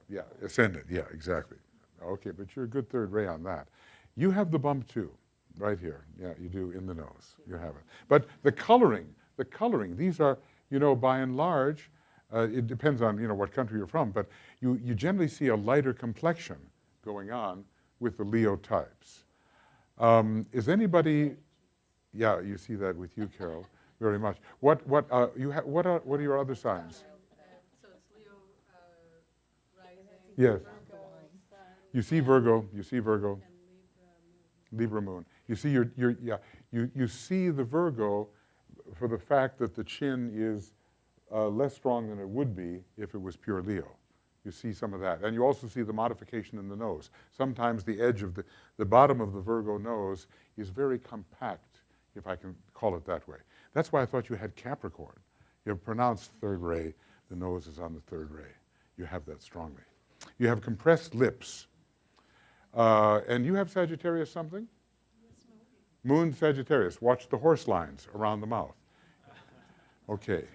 Yeah, ascendant, yeah, exactly. Okay, but you're a good third ray on that. You have the bump too, right here. Yeah, you do in the nose. You have it. But the coloring, these are, you know, by and large, it depends on, you know, what country you're from, but you generally see a lighter complexion going on with the Leo types. Is anybody, yeah, you see that with you, Carol, very much. What are your other signs? So it's Leo rising. Yes. Virgo, sun, You see Virgo, and Libra moon. You see you see the Virgo for the fact that the chin is less strong than it would be if it was pure Leo. You see some of that. And you also see the modification in the nose. Sometimes the edge of the bottom of the Virgo nose is very compact, if I can call it that way. That's why I thought you had Capricorn. You have pronounced third ray. The nose is on the third ray. You have that strongly. You have compressed lips. And you have Sagittarius something? Moon Sagittarius. Watch the horse lines around the mouth. Okay.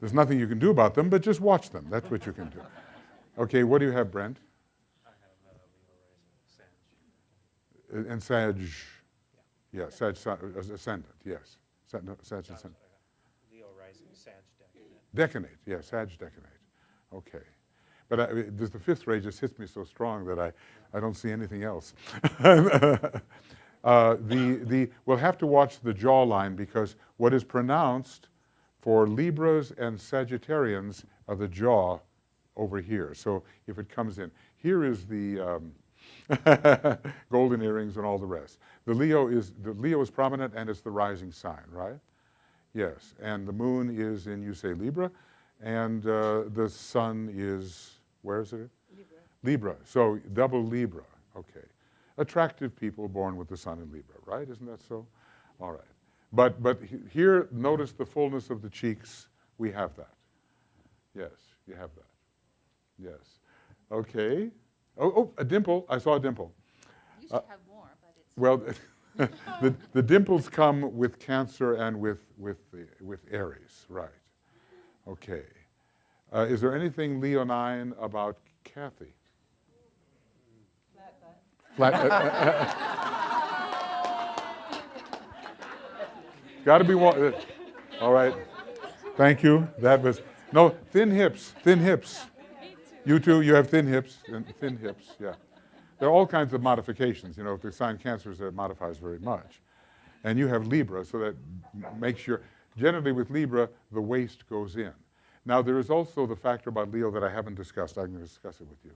There's nothing you can do about them, but just watch them. That's what you can do. Okay, what do you have, Brent? I have Leo rising, Sag. And Sag, yeah, Sag ascendant, yes. Sag ascendant. Leo rising, Sag declinate. Decanate, yeah, Sag decanate. Okay. But the fifth ray just hits me so strong that I don't see anything else. We'll have to watch the jawline because what is pronounced for Libras and Sagittarians are the jaw over here. So if it comes in, here is the golden earrings and all the rest. The Leo is prominent and it's the rising sign, right? Yes, and the moon is in, you say, Libra, and the sun is, where is it? Libra. Libra, so double Libra, okay. Attractive people born with the sun in Libra, right? Isn't that so? All right. But here, notice the fullness of the cheeks. We have that. Yes, you have that. Yes. Okay. Oh, a dimple. I saw a dimple. You should have more, but it's... Well, the dimples come with Cancer and with Aries, right. Okay. Is there anything leonine about Kathy? Flat butt. Got to be one. All right. Thank you. That was, no, thin hips, thin hips. You too, you have thin hips, yeah. There are all kinds of modifications. You know, if the sign Cancer, it modifies very much. And you have Libra, so that makes your, generally with Libra, the waist goes in. Now, there is also the factor about Leo that I haven't discussed. I'm going to discuss it with you.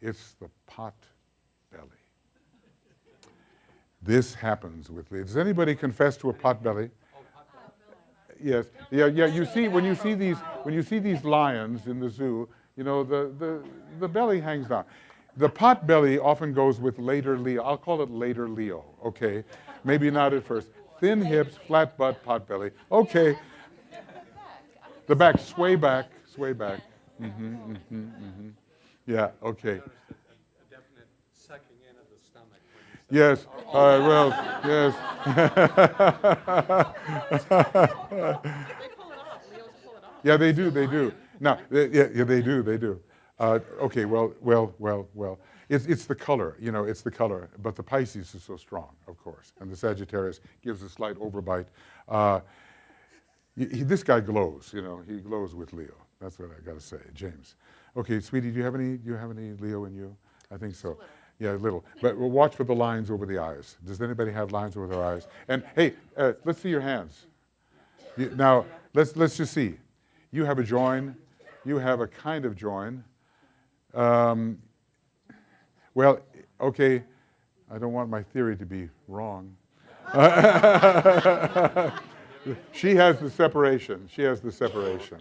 It's the pot belly. This happens with Leo. Does anybody confess to a pot belly? Yes. Yeah. You see, when you see these lions in the zoo, you know, the belly hangs down. The pot belly often goes with later Leo. I'll call it later Leo, okay? Maybe not at first. Thin hips, flat butt, pot belly. Okay. The back, sway back, sway back. Yeah, okay. A definite sucking in of the stomach. Yes, well, yes. They pull it off. Leos pull it off. Yeah, they do. Now, yeah, they do. Okay, well. It's the color, you know, it's the color. But the Pisces is so strong, of course. And the Sagittarius gives a slight overbite. This guy glows, you know, he glows with Leo. That's what I got to say, James. Okay, sweetie, do you have any Leo in you? I think so. Yeah, a little. But we'll watch for the lines over the eyes. Does anybody have lines over their eyes? And hey, let's see your hands. Now, let's just see. You have a join. You have a kind of join. Well, okay, I don't want my theory to be wrong. She has the separation. She has the separation.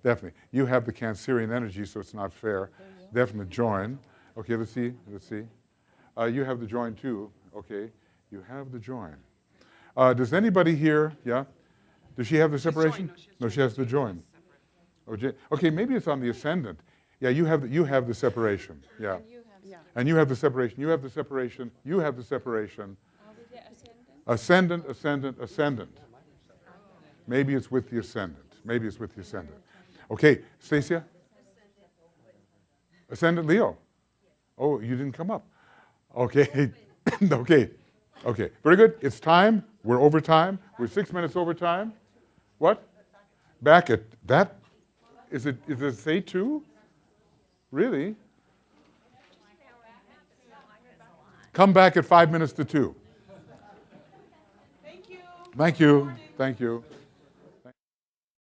Definitely. You have the Cancerian energy, so it's not fair. Definite join. Okay, let's see. You have the join too. Okay, you have the join. Does anybody here, yeah? Does she have the separation? No, she has the join. Okay, maybe it's on the ascendant. Yeah, you have the separation. Yeah. And you have the separation. You have the separation. You have the separation. Ascendant. Ascendant. Maybe it's with the ascendant. Okay, Stacia? Ascendant Leo. Oh, you didn't come up. Okay. Okay. Very good. It's time. We're over time. We're 6 minutes over time. What? Back at that? Is it say 2? Really? Come back at 5 minutes to 2. Thank you. Thank you.